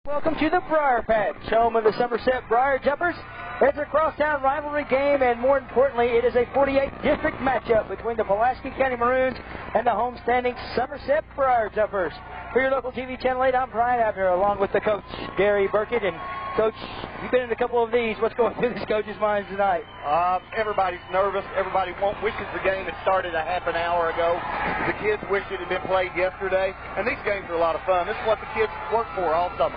Welcome to the Briar Patch, home of the Somerset Briar Jumpers. It's a crosstown rivalry game, and more importantly, it is a 48th district matchup between the Pulaski County Maroons and the homestanding Somerset Briar Jumpers. For your local TV Channel 8, I'm Brian Abner, along with the coach, Gary Burkett. And, Coach, you've been in a couple of these. What's going through these coaches' minds tonight? Everybody's nervous. Everybody wishes the game had started a half an hour ago. The kids wish it had been played yesterday. And these games are a lot of fun. This is what the kids work for all summer.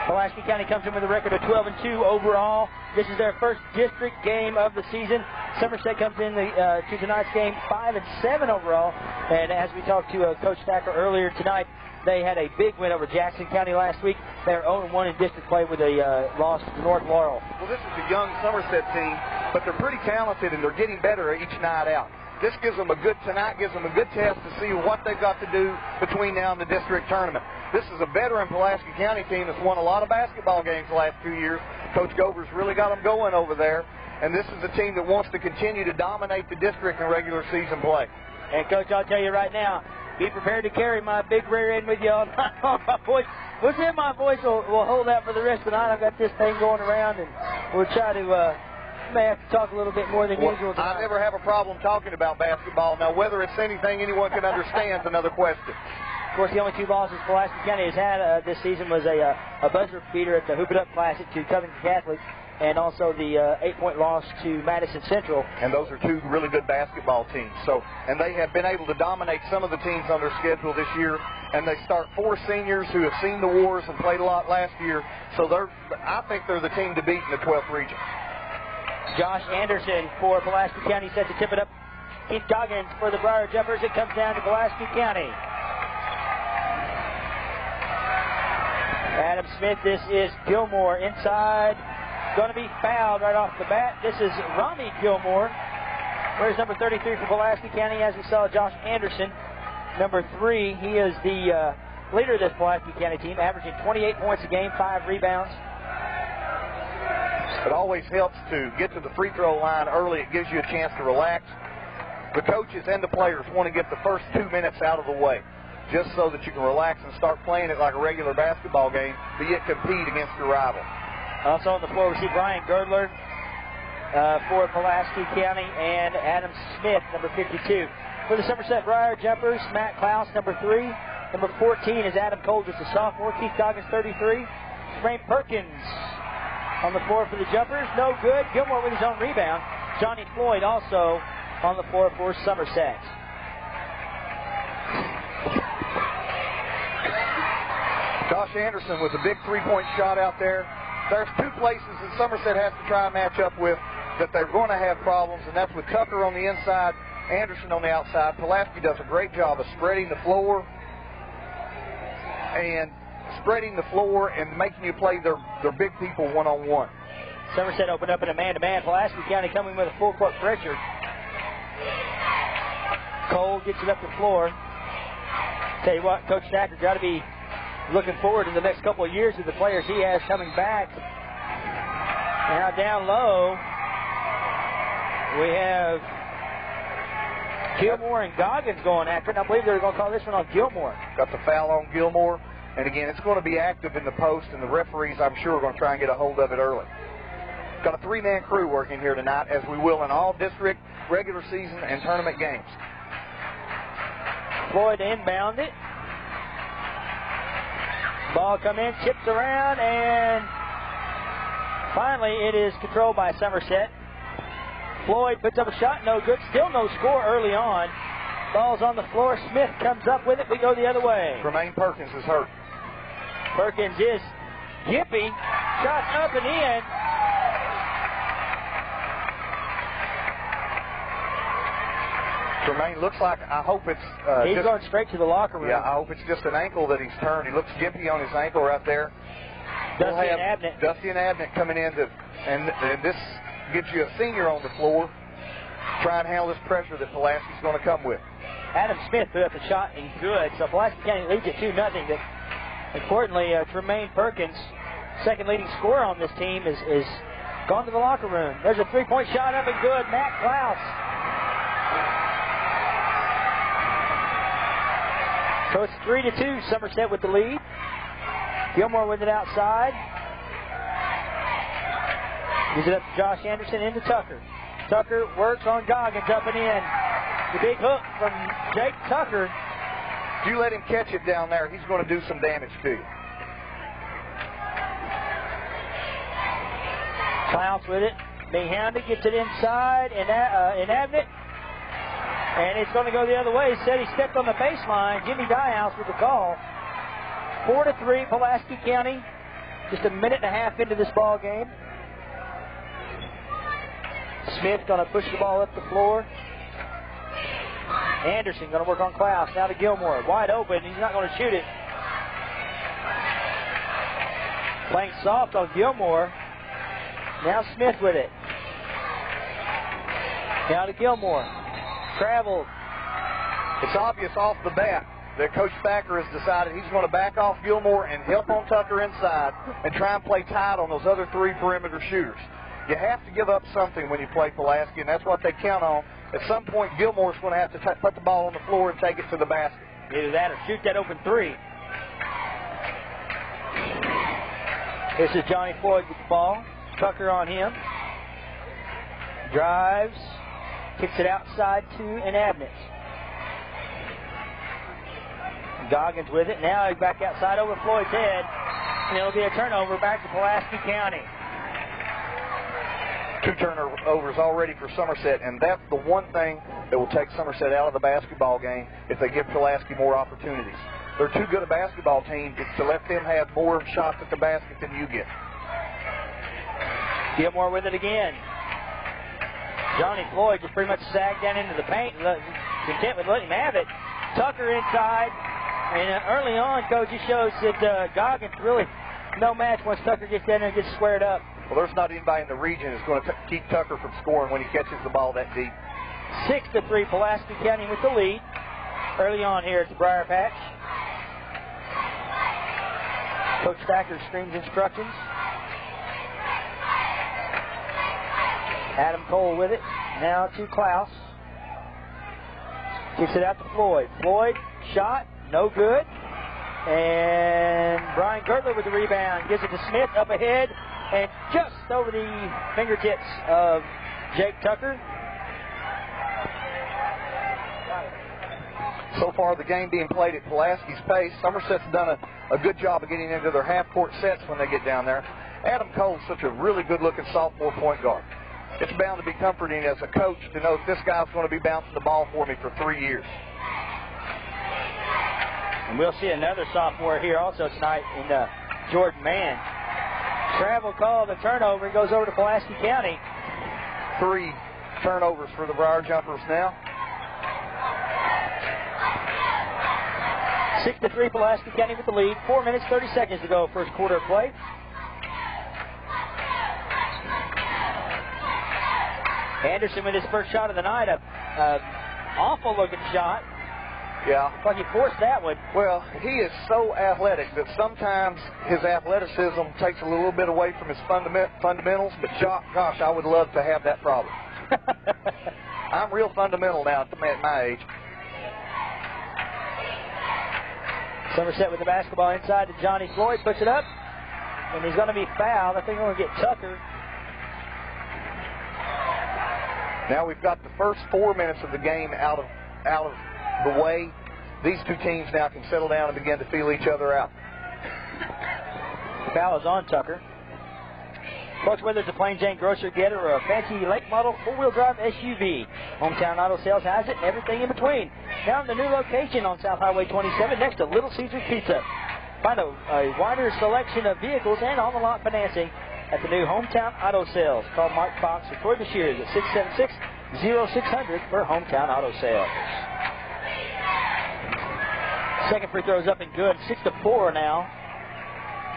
Pulaski County comes in with a record of 12-2 overall. This is their first district game of the season. Somerset comes in to tonight's game 5-7 overall. And as we talked to Coach Stacker earlier tonight, they had a big win over Jackson County last week. They're 0-1 in district play with a loss to North Laurel. Well, this is a young Somerset team, but they're pretty talented and they're getting better each night out. This gives them a good test to see what they've got to do between now and the district tournament. This is a veteran Pulaski County team that's won a lot of basketball games the last 2 years. Coach Gover's really got them going over there, and this is a team that wants to continue to dominate the district in regular season play. And, Coach, I'll tell you right now, be prepared to carry my big rear end with you all night long. My voice will hold out for the rest of the night. I've got this thing going around, and we'll try to may have to talk a little bit more than usual tonight. I never have a problem talking about basketball. Now, whether it's anything anyone can understand is another question. Of course, the only two losses Pulaski County has had this season was a buzzer beater at the Hoop It Up Classic to Covington Catholic, and also the 8-point loss to Madison Central. And those are two really good basketball teams. And they have been able to dominate some of the teams on their schedule this year. And they start 4 seniors who have seen the wars and played a lot last year. So I think they're the team to beat in the 12th region. Josh Anderson for Pulaski County set to tip it up. Keith Goggins for the Briar Jumpers. It comes down to Pulaski County. Adam Smith, this is Gilmore inside. Going to be fouled right off the bat. This is Rami Gilmore. Where's number 33 for Pulaski County? As we saw, Josh Anderson, number 3. He is the leader of this Pulaski County team, averaging 28 points a game, 5 rebounds. It always helps to get to the free throw line early. It gives you a chance to relax. The coaches and the players want to get the first 2 minutes out of the way, just so that you can relax and start playing it like a regular basketball game, but yet compete against your rival. Also on the floor, we see Brian Girdler for Pulaski County and Adam Smith, number 52. For the Somerset Briar Jumpers, Matt Klaus, number 3. Number 14 is Adam Coldridge, the sophomore. Keith Goggins, 33. Tremaine Perkins on the floor for the Jumpers. No good. Gilmore with his own rebound. Johnny Floyd also on the floor for Somerset. Josh Anderson with a big three-point shot out there. There's 2 places that Somerset has to try and match up with that they're going to have problems, and that's with Tucker on the inside, Anderson on the outside. Pulaski does a great job of spreading the floor and making you play their big people one-on-one. Somerset opened up in a man-to-man. Pulaski County coming with a full court pressure. Cole gets it up the floor. Tell you what, Coach Stacker got to be looking forward to the next couple of years with the players he has coming back. Now down low, we have Gilmore and Goggins going after it. I believe they're going to call this one on Gilmore. Got the foul on Gilmore. And again, it's going to be active in the post, and the referees, I'm sure, are going to try and get a hold of it early. Got a 3-man crew working here tonight, as we will in all district, regular season, and tournament games. Floyd inbound it. Ball come in, chips around, and finally it is controlled by Somerset. Floyd puts up a shot, no good. Still no score early on. Ball's on the floor. Smith comes up with it. We go the other way. Tremaine Perkins is hurt. Perkins is yippy. Shot up and in. Tremaine looks like, I hope it's... he's going straight to the locker room. Yeah, I hope it's just an ankle that he's turned. He looks jippy on his ankle right there. Dusty and Abnett. Dusty and Abnett coming in and this gives you a senior on the floor. Try and handle this pressure that Pulaski's going to come with. Adam Smith put up a shot and good. So Pulaski County leads it 2-0. Importantly, Tremaine Perkins, second leading scorer on this team, is gone to the locker room. There's a 3-point shot up and good. Matt Klaus. So it's 3-2, Somerset with the lead. Gilmore with it outside. Gives it up to Josh Anderson into Tucker. Tucker works on Goggins up and in. The big hook from Jake Tucker. If you let him catch it down there, he's going to do some damage to you. Clounce with it. Being hounded, gets it inside in Abnett. And it's going to go the other way. He said he stepped on the baseline. Jimmy Diehouse with the call. 4-3, Pulaski County. Just a minute and a half into this ball game. Smith going to push the ball up the floor. Anderson going to work on Klaus. Now to Gilmore. Wide open. He's not going to shoot it. Playing soft on Gilmore. Now Smith with it. Now to Gilmore. Travel. It's obvious off the bat that Coach Thacker has decided he's going to back off Gilmore and help on Tucker inside and try and play tight on those other three perimeter shooters. You have to give up something when you play Pulaski, and that's what they count on. At some point, Gilmore's going to have to put the ball on the floor and take it to the basket. Either that or shoot that open three. This is Johnny Floyd with the ball. Tucker on him. Drives. Kicks it outside to an Abnett. Goggins with it. Now he's back outside over Floyd's head. And it'll be a turnover back to Pulaski County. 2 turnovers already for Somerset, and that's the one thing that will take Somerset out of the basketball game if they give Pulaski more opportunities. They're too good a basketball team to let them have more shots at the basket than you get. Gilmore with it again. Johnny Floyd just pretty much sagged down into the paint and content with letting him have it. Tucker inside. And early on, Coach, it shows that Goggins really no match once Tucker gets down there and gets squared up. Well, there's not anybody in the region that's going to keep Tucker from scoring when he catches the ball that deep. 6-3, Pulaski County with the lead. Early on here at the Briar Patch. Coach Thacker screams instructions. Adam Cole with it. Now to Klaus. Kicks it out to Floyd. Floyd, shot, no good. And Brian Gertler with the rebound. Gives it to Smith up ahead. And just over the fingertips of Jake Tucker. So far, the game being played at Pulaski's pace. Somerset's done a good job of getting into their half-court sets when they get down there. Adam Cole's such a really good-looking sophomore point guard. It's bound to be comforting as a coach to know that this guy's going to be bouncing the ball for me for 3 years. And we'll see another sophomore here also tonight in Jordan Mann. Travel call, the turnover. It goes over to Pulaski County. 3 turnovers for the Briar Jumpers now. 6-3, Pulaski County with the lead. 4 minutes, 30 seconds to go, first quarter of play. Anderson with his first shot of the night. Awful looking shot. Yeah. Like he forced that one. Well, he is so athletic that sometimes his athleticism takes a little bit away from his fundamentals, but gosh, I would love to have that problem. I'm real fundamental now at my age. Somerset with the basketball inside to Johnny Floyd, puts it up, and he's going to be fouled. I think we're going to get Tucker. Now we've got the first 4 minutes of the game out of the way. These two teams now can settle down and begin to feel each other out. Foul is on Tucker. Folks, whether it's a plain Jane grocery getter or a fancy lake model 4-wheel drive SUV, Hometown Auto Sales has it and everything in between. Now in the new location on South Highway 27 next to Little Caesars Pizza. Find a wider selection of vehicles and on-the-lot financing at the new Hometown Auto Sales. Call Mark Fox or Troy Bashir at 676-0600 for Hometown Auto Sales. Second free throw is up and good. 6-4 now.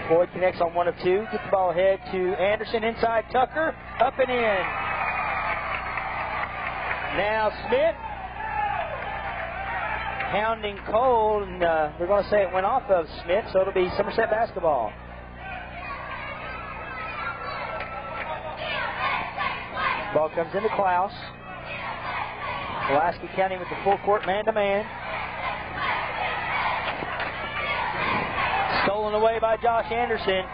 Floyd connects on 1 of 2. Gets the ball ahead to Anderson inside. Tucker up and in. Now Smith pounding Cole, and we're going to say it went off of Smith, so it'll be Somerset basketball. Ball comes into Klaus. Pulaski County with the full court man-to-man. Stolen stolen away by Josh Anderson.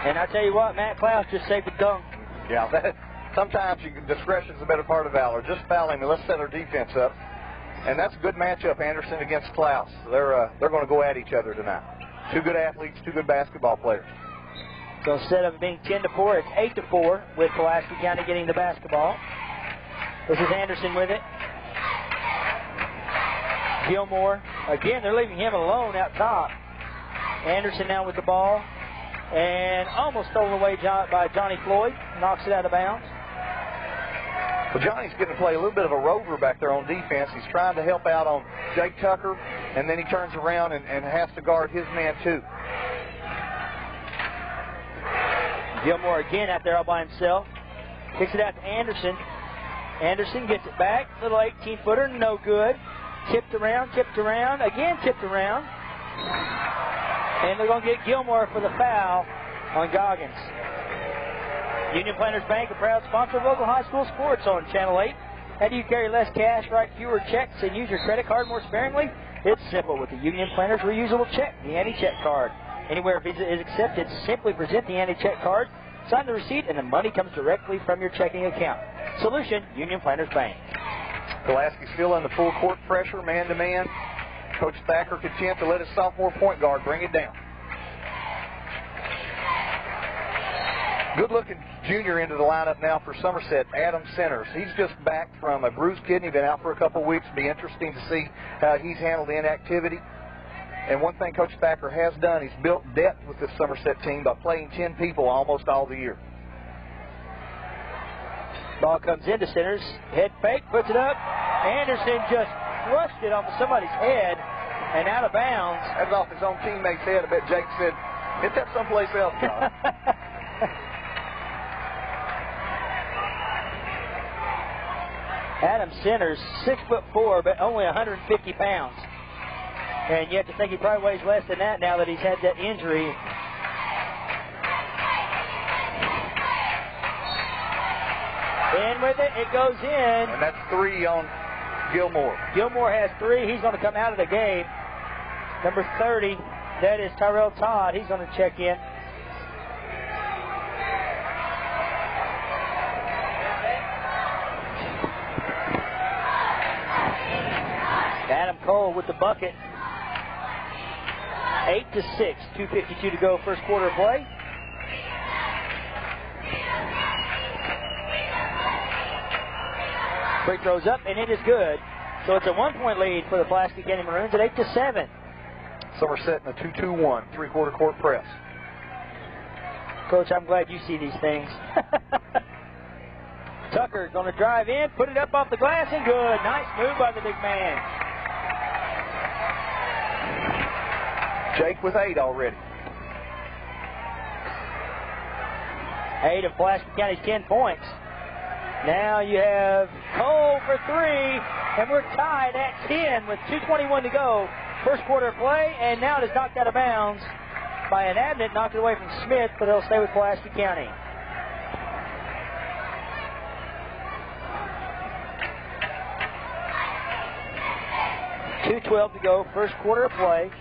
And I tell you what, Matt Klaus just saved the dunk. Yeah, sometimes discretion's a better part of valor. Just foul him and let's set our defense up. And that's a good matchup, Anderson against Klaus. They're going to go at each other tonight. Two good athletes, two good basketball players. So instead of it being 10-4, it's 8-4 with Pulaski County getting the basketball. This is Anderson with it. Gilmore. Again, they're leaving him alone out top. Anderson now with the ball. And almost stolen away by Johnny Floyd. Knocks it out of bounds. Well, Johnny's getting to play a little bit of a rover back there on defense. He's trying to help out on Jake Tucker, and then he turns around and has to guard his man too. Gilmore again out there all by himself. Kicks it out to Anderson. Anderson gets it back. Little 18-footer, no good. Tipped around, again tipped around. And they're going to get Gilmore for the foul on Goggins. Union Planters Bank, a proud sponsor of local high school sports on Channel 8. How do you carry less cash, write fewer checks, and use your credit card more sparingly? It's simple with the Union Planters reusable check, the anti-check card. Anywhere Visa is accepted, simply present the anti-check card, sign the receipt, and the money comes directly from your checking account. Solution, Union Planters Bank. Pulaski still in the full court pressure, man-to-man. Coach Thacker content to let his sophomore point guard bring it down. Good-looking junior into the lineup now for Somerset, Adam Centers. He's just back from a bruised kidney, been out for a couple of weeks. Be interesting to see how he's handled the inactivity. And one thing Coach Thacker has done, he's built depth with this Somerset team by playing 10 people almost all the year. Ball comes into Centers. Head fake, puts it up. Anderson just crushed it off of somebody's head and out of bounds. That was off his own teammate's head. I bet Jake said, hit that someplace else, John. Adam Centers, 6'4", but only 150 pounds. And you have to think he probably weighs less than that now that he's had that injury. In with it, it goes in. And that's 3 on Gilmore. Gilmore has 3. He's going to come out of the game. Number 30, that is Tyrell Todd. He's going to check in. Adam Cole with the bucket. 8-6, 2:52 to go, first quarter of play. Free throws up, and it is good. So it's a 1-point lead for the Pulaski County Maroons at 8-7. Somerset in a 2-2-1, three-quarter court press. Coach, I'm glad you see these things. Tucker going to drive in, put it up off the glass, and good. Nice move by the big man. Jake with 8 already. 8 of Pulaski County's 10 points. Now you have Cole for 3, and we're tied at 10 with 2:21 to go. First quarter of play, and now it is knocked out of bounds by an Abnett, knocked it away from Smith, but it'll stay with Pulaski County. $2:12 to go, first quarter of play,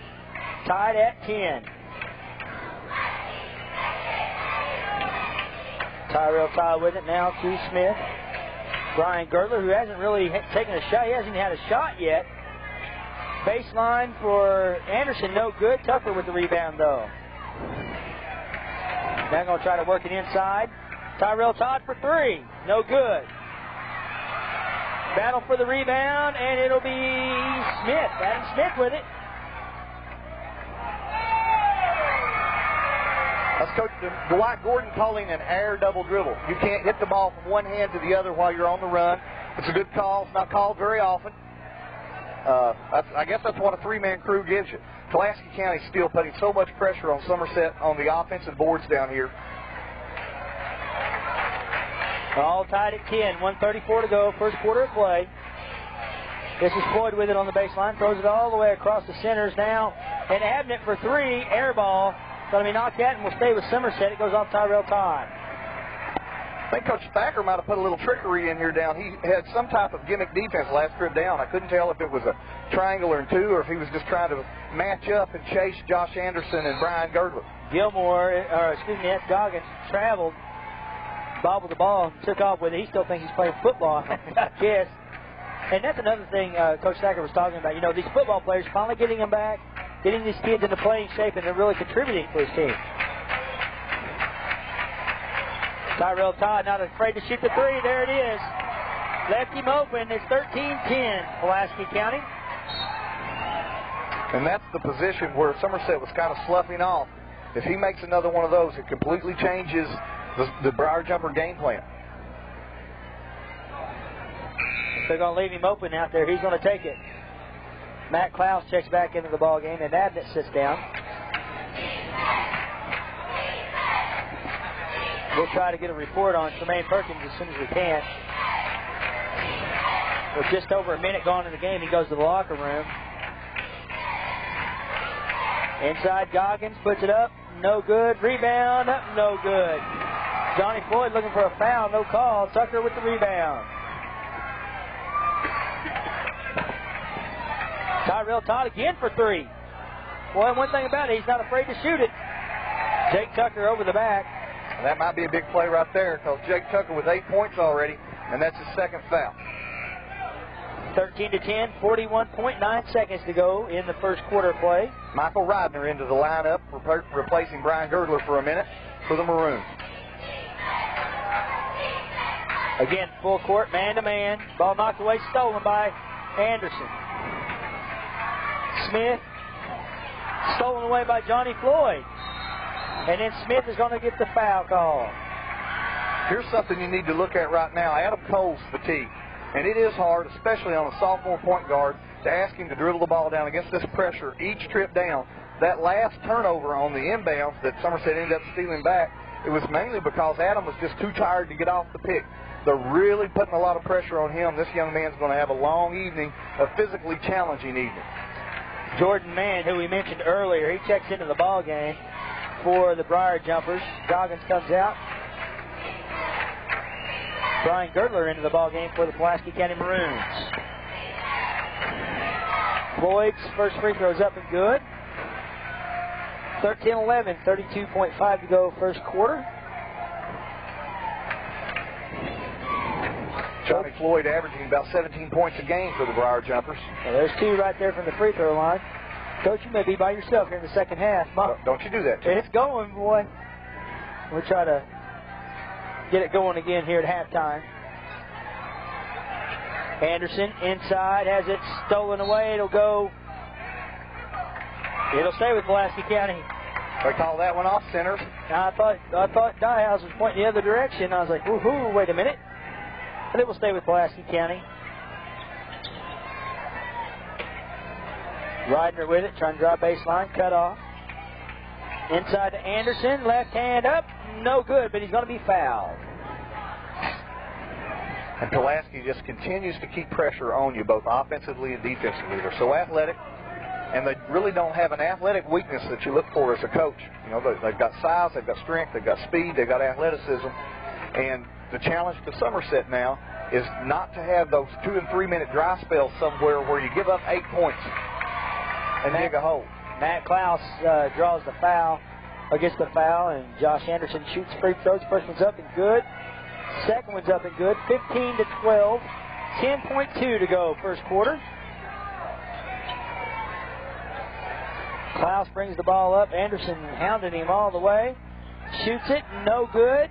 tied at 10. Tyrell Todd with it now to Smith. Brian Girdler, who hasn't really taken a shot. He hasn't had a shot yet. Baseline for Anderson, no good. Tucker with the rebound, though. Now going to try to work it inside. Tyrell Todd for 3. No good. Battle for the rebound, and it'll be Smith. Adam Smith with it. That's Coach Dwight Gordon calling an air double dribble. You can't hit the ball from one hand to the other while you're on the run. It's a good call. It's not called very often. I guess that's what a three-man crew gives you. Pulaski County still putting so much pressure on Somerset on the offensive boards down here. All tied at 10. 1:34 to go. First quarter of play. This is Floyd with it on the baseline. Throws it all the way across the centers now. And Abnett for 3. Air ball. Going to be knocked out and will stay with Somerset. It goes off Tyrell Todd. think Coach Thacker might have put a little trickery in here down. He had some type of gimmick defense last trip down. I couldn't tell if it was a triangle or 2 or if he was just trying to match up and chase Josh Anderson and Brian Girdler. That's Goggins, traveled, bobbled the ball, and took off with it. He still thinks he's playing football, I guess. And that's another thing Coach Thacker was talking about. You know, these football players finally getting them back, getting these kids into playing shape, and they're really contributing for his team. Tyrell Todd not afraid to shoot the 3. There it is. Left him open. It's 13-10, Pulaski County. And that's the position where Somerset was kind of sloughing off. If he makes another one of those, it completely changes the Briar Jumper game plan. They're going to leave him open out there. He's going to take it. Matt Klaus checks back into the ball game, and Abnett sits down. We'll try to get a report on Tremaine Perkins as soon as we can. With just over a minute gone in the game, he goes to the locker room. Inside, Goggins puts it up. No good. Rebound. No good. Johnny Floyd looking for a foul. No call. Tucker with the rebound. Tyrell Todd again for 3. Boy, one thing about it, he's not afraid to shoot it. Jake Tucker over the back. That might be a big play right there because Jake Tucker with 8 points already, and that's his second foul. 13-10, 41.9 seconds to go in the first quarter play. Michael Reidner into the lineup, replacing Brian Girdler for a minute for the Maroons. Again, full court, man-to-man. Ball knocked away, stolen by Anderson. Smith, stolen away by Johnny Floyd. And then Smith is going to get the foul call. Here's something you need to look at right now. Adam Cole's fatigue. And it is hard, especially on a sophomore point guard, to ask him to dribble the ball down against this pressure each trip down. That last turnover on the inbounds that Somerset ended up stealing back, it was mainly because Adam was just too tired to get off the pick. They're really putting a lot of pressure on him. This young man's going to have a long evening, a physically challenging evening. Jordan Mann, who we mentioned earlier, he checks into the ball game for the Briar Jumpers. Goggins comes out. Brian Girdler into the ball game for the Pulaski County Maroons. Floyd's first free throw's up and good. 13-11, 32.5 to go first quarter. Johnny Floyd averaging about 17 points a game for the Briar Jumpers. Well, there's 2 right there from the free throw line. Coach, you may be by yourself here in the second half. Don't you do that, Jim. It's going, boy. We'll try to get it going again here at halftime. Anderson inside, has it stolen away. It'll stay with Pulaski County. They call that one off center. I thought Dyehouse was pointing the other direction. I was like, woohoo, wait a minute. But it will stay with Pulaski County. Reidner with it, trying to draw baseline, cut off. Inside to Anderson, left hand up, no good, but he's going to be fouled. And Pulaski just continues to keep pressure on you, both offensively and defensively. They're so athletic, and they really don't have an athletic weakness that you look for as a coach. You know, they've got size, they've got strength, they've got speed, they've got athleticism. And the challenge to Somerset now is not to have those 2 and 3 minute dry spells somewhere where you give up 8 points and dig a hole. Matt Klaus draws the foul, against the foul, and Josh Anderson shoots free throws. First one's up and good. Second one's up and good. 15-12, 10.2 to go first quarter. Klaus brings the ball up. Anderson hounding him all the way. Shoots it, no good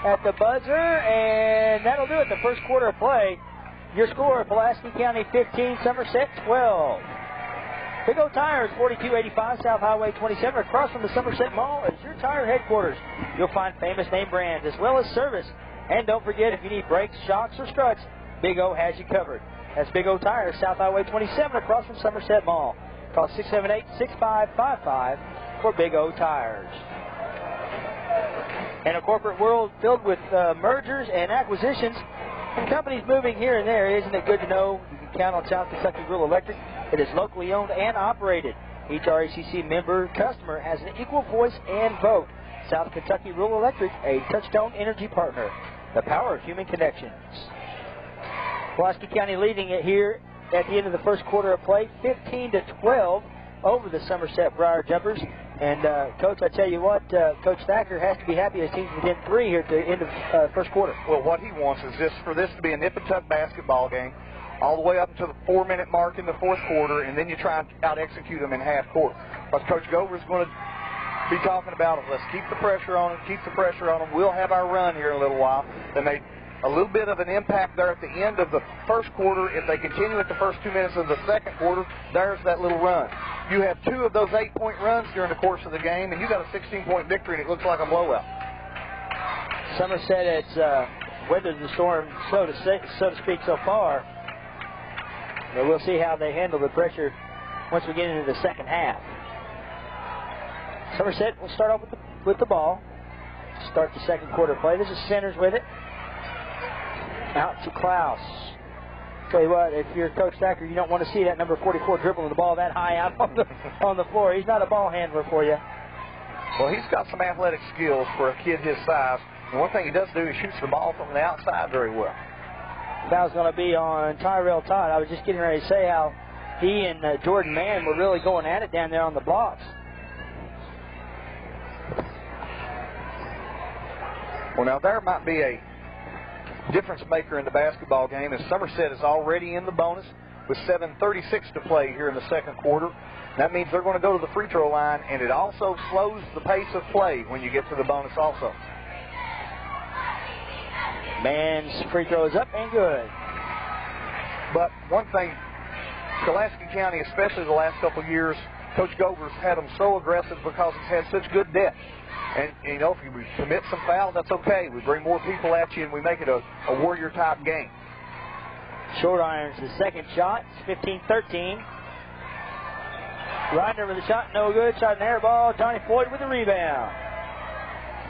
at the buzzer, and that'll do it. The first quarter of play. Your score, Pulaski County 15, Somerset 12. Big O Tires, 4285 South Highway 27, across from the Somerset Mall is your tire headquarters. You'll find famous name brands as well as service. And don't forget, if you need brakes, shocks, or struts, Big O has you covered. That's Big O Tires, South Highway 27, across from Somerset Mall. Call 678-6555 for Big O Tires. In a corporate world filled with mergers and acquisitions and companies moving here and there, isn't it good to know you can count on South Kentucky Rural Electric? It is locally owned and operated. Each RACC member customer has an equal voice and vote. South Kentucky Rural Electric, a Touchstone Energy partner. The power of human connections. Pulaski County leading it here at the end of the first quarter of play, 15-12 over the Somerset Briar Jumpers. And, Coach, I tell you what, Coach Thacker has to be happy his team's within 3 here at the end of first quarter. Well, what he wants is just for this to be a nip-and-tuck basketball game all the way up to the 4-minute mark in the fourth quarter, and then you try and out-execute them in half court. But Coach Gover's going to be talking about it. Let's keep the pressure on them, keep the pressure on them. We'll have our run here in a little while. They made a little bit of an impact there at the end of the first quarter. If they continue at the first 2 minutes of the second quarter, there's that little run. You have 2 of those 8-point runs during the course of the game, and you got a 16-point victory, and it looks like a blowout. Somerset has weathered the storm, so to speak, so far. But we'll see how they handle the pressure once we get into the second half. Somerset will start off with the ball. Start the second quarter play. This is Centers with it. Out to Klaus. Tell you what, if you're Coach Thacker, you don't want to see that number 44 dribbling the ball that high out on the floor. He's not a ball handler for you. Well, he's got some athletic skills for a kid his size. And one thing he does do is shoots the ball from the outside very well. Foul's going to be on Tyrell Todd. I was just getting ready to say how he and Jordan Mann were really going at it down there on the blocks. Well, now there might be a difference maker in the basketball game, as Somerset is already in the bonus with 7:36 to play here in the second quarter. That means they're going to go to the free throw line, and it also slows the pace of play when you get to the bonus also. Mann's free throw is up and good. But one thing, Pulaski County, especially the last couple of years, Coach Gover's had them so aggressive because it's had such good depth. And, you know, if you commit some fouls, that's okay. We bring more people at you, and we make it a warrior-type game. Short irons the second shot. It's 15-13. Ryder with a shot, no good. Shot an air ball. Johnny Floyd with the rebound.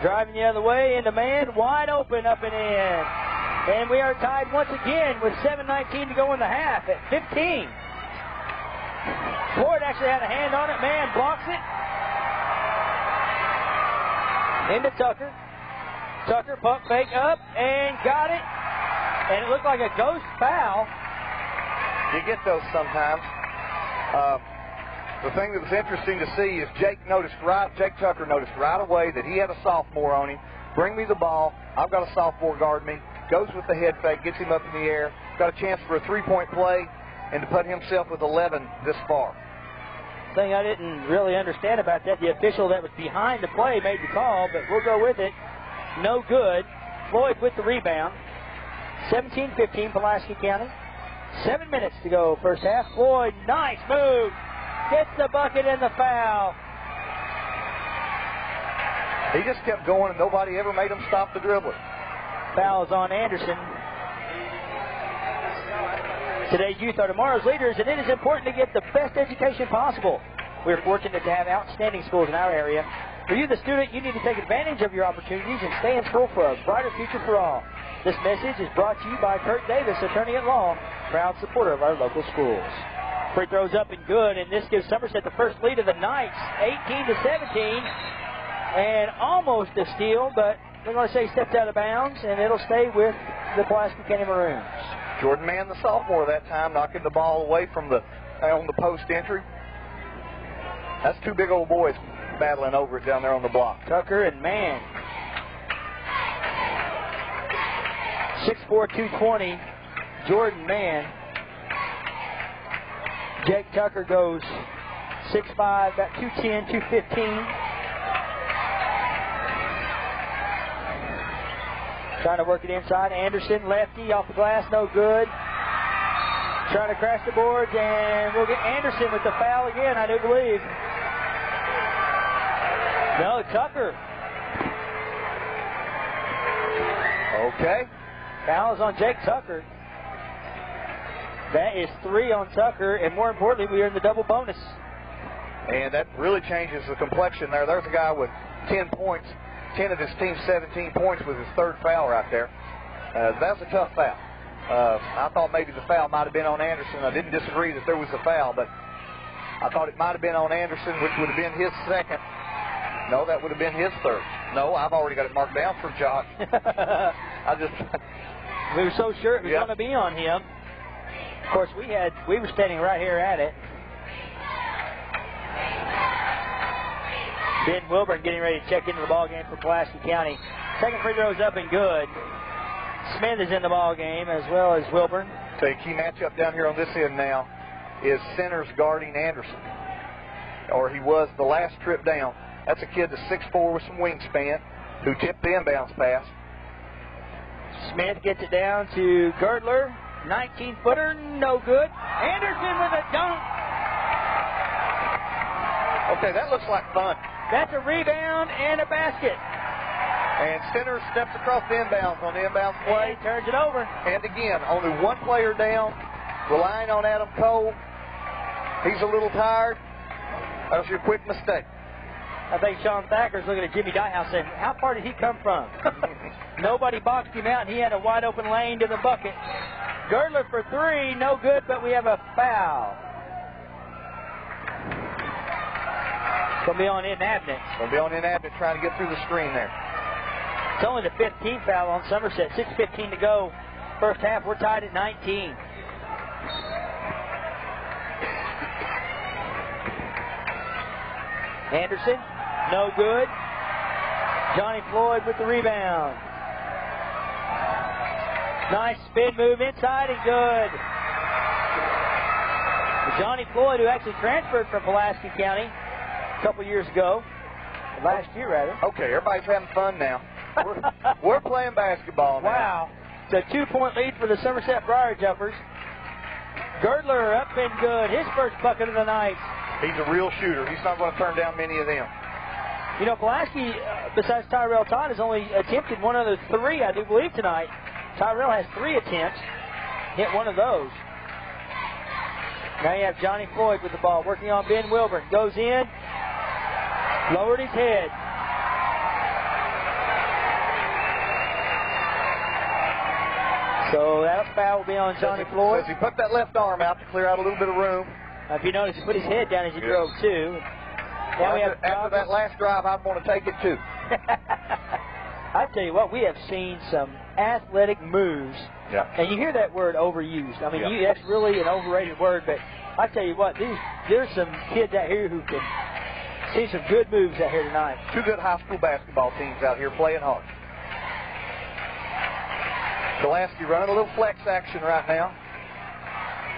Driving the other way into man, wide open up and in. And we are tied once again with 7:19 to go in the half at 15. Floyd actually had a hand on it. Man blocks it. Into Tucker. Tucker pump fake up and got it. And it looked like a ghost foul. You get those sometimes. The thing that was interesting to see is Jake Tucker noticed right away that he had a sophomore on him. Bring me the ball. I've got a sophomore guard me. Goes with the head fake, gets him up in the air. Got a chance for a three-point play and to put himself with 11 this far. Thing I didn't really understand about that, the official that was behind the play made the call, but we'll go with it. No good. Floyd with the rebound. 17-15 Pulaski County. 7 minutes to go first half. Floyd, nice move. Gets the bucket and the foul. He just kept going and nobody ever made him stop the dribbling. Foul is on Anderson. Today's youth are tomorrow's leaders, and it is important to get the best education possible. We're fortunate to have outstanding schools in our area. For you, the student, you need to take advantage of your opportunities and stay in school for a brighter future for all. This message is brought to you by Kurt Davis, attorney at law, proud supporter of our local schools. Free throws up and good, and this gives Somerset the first lead of the night, 18-17, and almost a steal, but they're going to say stepped out of bounds, and it'll stay with the Pulaski County Maroons. Jordan Mann, the sophomore that time, knocking the ball away from on the post entry. That's two big old boys battling over it down there on the block. Tucker and Mann. 6'4", 220. Jordan Mann. Jake Tucker goes 6'5", about 210, 215. Trying to work it inside. Anderson, lefty, off the glass, no good. Trying to crash the boards, and we'll get Anderson with the foul again, I do believe. No, Tucker. Okay. Foul is on Jake Tucker. That is 3 on Tucker, and more importantly, we are in the double bonus. And that really changes the complexion there. There's a guy with 10 points. 10 of his team's 17 points with his third foul right there. That's a tough foul. I thought maybe the foul might have been on Anderson. I didn't disagree that there was a foul, but I thought it might have been on Anderson, which would have been his second. No, that would have been his third. No, I've already got it marked down for Josh. We were so sure it was going to be on him. Of course, we were standing right here at it. Ben Wilburn getting ready to check into the ball game for Pulaski County. Second free throw is up and good. Smith is in the ball game as well as Wilburn. So a key matchup down here on this end now is centers guarding Anderson. Or he was the last trip down. That's a kid that's 6'4" with some wingspan who tipped the inbounds pass. Smith gets it down to Girdler. 19-footer, no good. Anderson with a dunk. Okay, that looks like fun. That's a rebound and a basket. And center steps across the inbounds on the inbounds play. He turns it over. And again, only one player down, relying on Adam Cole. He's a little tired. That was your quick mistake. I think Sean Thacker's looking at Jimmy Dyehouse saying, how far did he come from? Nobody boxed him out, and he had a wide open lane to the bucket. Girdler for three, no good, but we have a foul. It's going to be on Inabnet. Going to be on Inabnet trying to get through the screen there. It's only the 15th foul on Somerset. 6:15 to go. First half, we're tied at 19. Anderson, no good. Johnny Floyd with the rebound. Nice spin move inside and good. Johnny Floyd, who actually transferred from Pulaski County a couple years ago. Last year, rather. Okay, everybody's having fun now. We're playing basketball now. Wow. It's a 2-point lead for the Somerset Briar Jumpers. Girdler up and good. His first bucket of the night. He's a real shooter. He's not going to turn down many of them. You know, Pulaski, besides Tyrell Todd, has only attempted one of the three, I do believe, tonight. Tyrell has 3 attempts. Hit one of those. Now you have Johnny Floyd with the ball, working on Ben Wilburn. Goes in. Lowered his head. So that foul will be on Johnny Floyd. As he put that left arm out to clear out a little bit of room. If you notice, he put his head down as he drove, too. Now we have after that last drive, I'd want to take it, too. I tell you what, we have seen some athletic moves. Yeah. And you hear that word overused. I mean, that's really an overrated word, but I tell you what, there's some kids out here who can see some good moves out here tonight. 2 good high school basketball teams out here playing hard. Pulaski running a little flex action right now.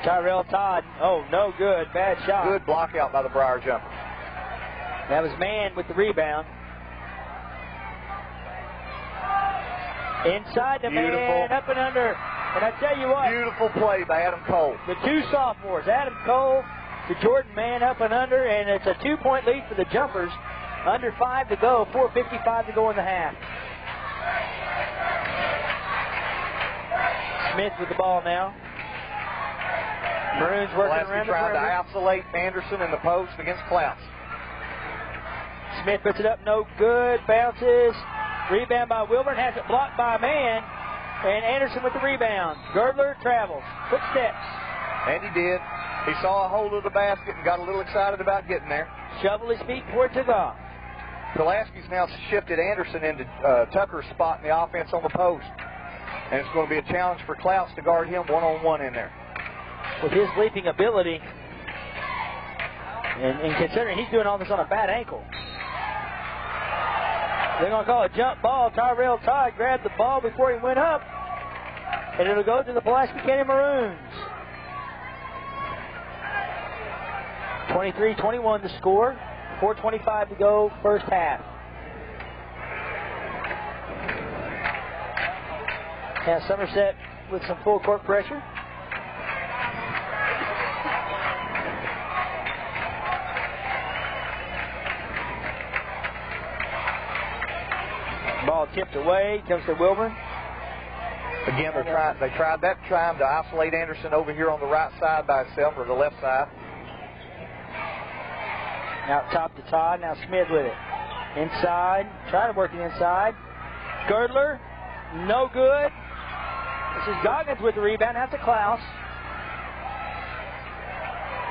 Tyrell Todd, oh, no good. Bad shot. Good block out by the Briar Jumper. That was Mann with the rebound. Inside the man, up and under. And I tell you what. Beautiful play by Adam Cole. The 2 sophomores, Adam Cole to Jordan Mann, up and under. And it's a 2-point lead for the Jumpers. Under 5 to go, 4:55 to go in the half. Smith with the ball now. Maroons working around the trying perimeter. to isolate Anderson in the post against Klaus. Smith puts it up, no good. Bounces. Rebound by Wilburn. Has it blocked by Mann. And Anderson with the rebound. Girdler travels. Footsteps. And he did. He saw a hole in the basket and got a little excited about getting there. Shoveled his feet before it took off. Pulaski's now shifted Anderson into Tucker's spot in the offense on the post. And it's going to be a challenge for Klaus to guard him one-on-one in there. With his leaping ability, and considering he's doing all this on a bad ankle. They're going to call a jump ball. Tyrell Todd grabbed the ball before he went up. And it'll go to the Pulaski County Maroons. 23-21 the score. 4:25 to go, first half. Now Somerset with some full court pressure. Ball tipped away, comes to Wilburn. Again, they tried that time to isolate Anderson over here on the right side by himself, or the left side. Out top to Todd, now Smith with it. Inside, trying to work it inside. Girdler, no good. This is Goggins with the rebound, out to Klaus.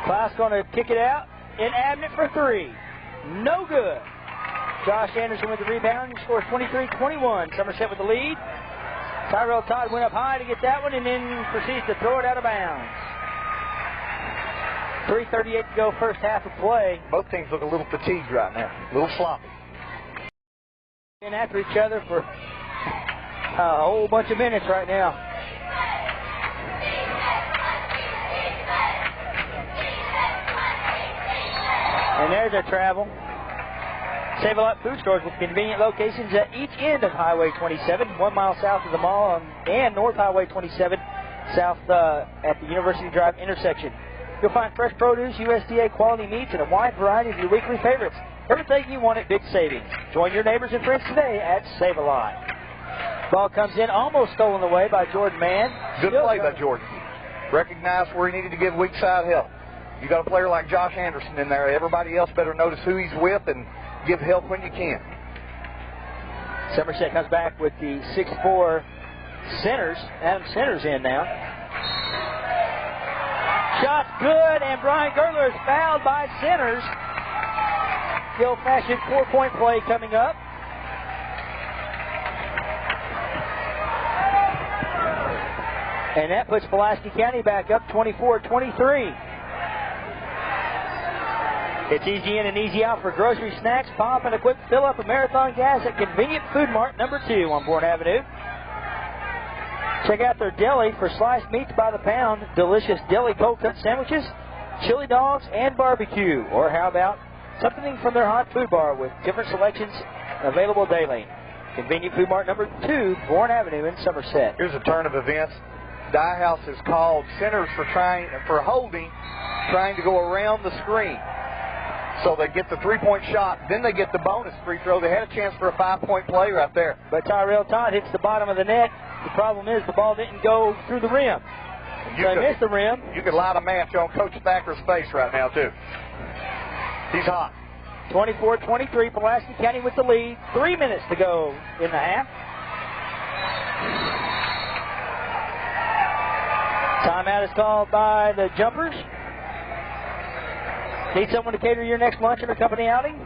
Klaus going to kick it out. Inabnet for 3. No good. Josh Anderson with the rebound. He scores 23-21. Somerset with the lead. Tyrell Todd went up high to get that one and then proceeds to throw it out of bounds. 3:38 to go, first half of play. Both teams look a little fatigued right now, a little sloppy. In after each other for a whole bunch of minutes right now. And there's our travel. Save-A-Lot food stores with convenient locations at each end of Highway 27, 1 mile south of the mall, and North Highway 27, south at the University Drive intersection. You'll find fresh produce, USDA quality meats, and a wide variety of your weekly favorites. Everything you want at big savings. Join your neighbors and friends today at Save-A-Lot. Ball comes in, almost stolen away by Jordan Mann. Good play by Jordan. Recognized where he needed to give weak side help. You got a player like Josh Anderson in there. Everybody else better notice who he's with and give help when you can. Somerset comes back with the 6'4" Centers. Adam Centers in now. Shot's good, and Brian Gertler is fouled by Centers. The old-fashioned 4-point play coming up. And that puts Pulaski County back up 24-23. It's easy in and easy out for grocery, snacks, pop, and a quick fill-up of Marathon Gas at Convenient Food Mart number 2 on Bourne Avenue. Check out their deli for sliced meats by the pound, delicious deli cold-cut sandwiches, chili dogs, and barbecue. Or how about something from their hot food bar with different selections available daily. Convenient Food Mart number 2, Bourne Avenue in Somerset. Here's a turn of events. Dye House has called Centers for holding, trying to go around the screen. So they get the 3-point shot, then they get the bonus free throw. They had a chance for a 5-point play right there. But Tyrell Todd hits the bottom of the net. The problem is the ball didn't go through the rim. So they missed the rim. You could light a match on Coach Thacker's face right now, too. He's hot. 24-23, Pulaski County with the lead. 3 minutes to go in the half. Timeout is called by the Jumpers. Need someone to cater your next luncheon or company outing?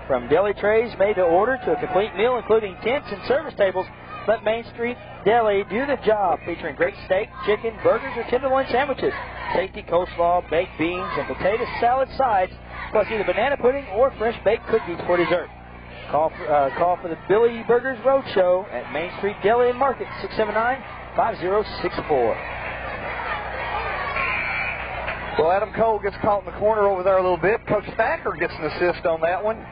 From deli trays made to order to a complete meal, including tents and service tables, let Main Street Deli do the job, featuring great steak, chicken, burgers, or tenderloin sandwiches, tasty coleslaw, baked beans, and potato salad sides, plus either banana pudding or fresh baked cookies for dessert. Call for the Billy Burgers Roadshow at Main Street Deli and Market, 679-5064. Well, Adam Cole gets caught in the corner over there a little bit. Coach Thacker gets an assist on that one.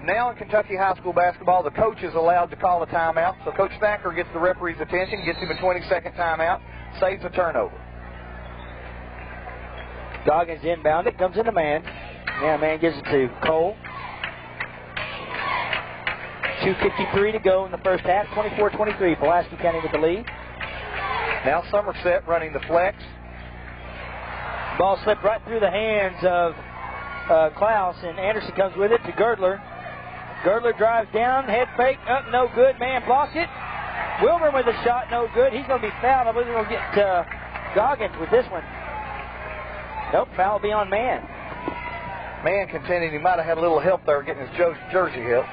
Now in Kentucky high school basketball, the coach is allowed to call a timeout. So Coach Thacker gets the referee's attention, gets him a 20-second timeout, saves a turnover. Goggins inbound it, comes into man. Now man gives it to Cole. 2:53 to go in the first half, 24-23. Pulaski County with the lead. Now Somerset running the flex. Ball slipped right through the hands of Klaus, and Anderson comes with it to Girdler. Girdler drives down, head fake, up, no good. Man blocked it. Wilburn with a shot, no good. He's going to be fouled. I believe we're going to get Goggins with this one. Nope, foul will be on Man. Man contending he might have had a little help there getting his jersey hit.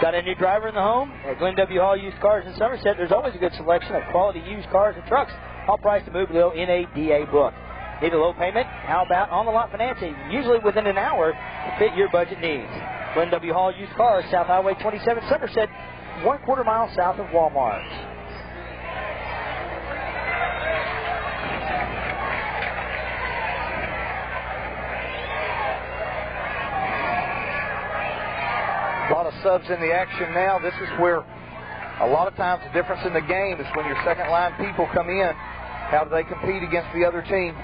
Got a new driver in the home at Glenn W. Hall Used Cars in Somerset. There's always a good selection of quality used cars and trucks, all priced and moved below NADA book. Need a low payment? How about on-the-lot financing? Usually within an hour to fit your budget needs. Glenn W. Hall Used Cars, South Highway 27, Somerset, 1/4 mile south of Walmart. A lot of subs in the action now. This is where a lot of times the difference in the game is when your second-line people come in. How do they compete against the other team?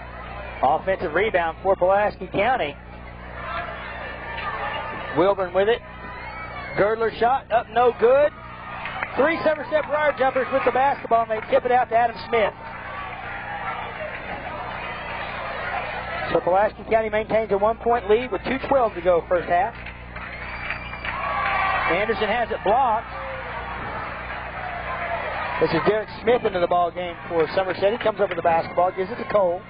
Offensive rebound for Pulaski County. Wilburn with it. Girdler shot, up no good. 3 Somerset Briar jumpers with the basketball, and they tip it out to Adam Smith. So Pulaski County maintains a 1-point lead with 2:12 to go first half. Anderson has it blocked. This is Derek Smith into the ball game for Somerset. He comes up with the basketball, gives it to Cole.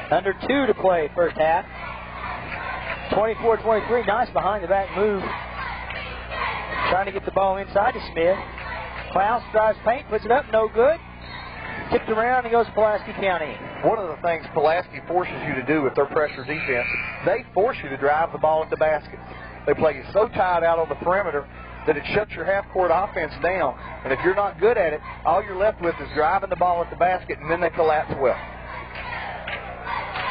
Under 2 to play first half. 24-23, nice behind the back move. Trying to get the ball inside to Smith. Klaus drives paint, puts it up, no good. Tipped around and goes to Pulaski County. One of the things Pulaski forces you to do with their pressure defense, they force you to drive the ball at the basket. They play you so tight out on the perimeter that it shuts your half-court offense down. And if you're not good at it, all you're left with is driving the ball at the basket, and then they collapse well.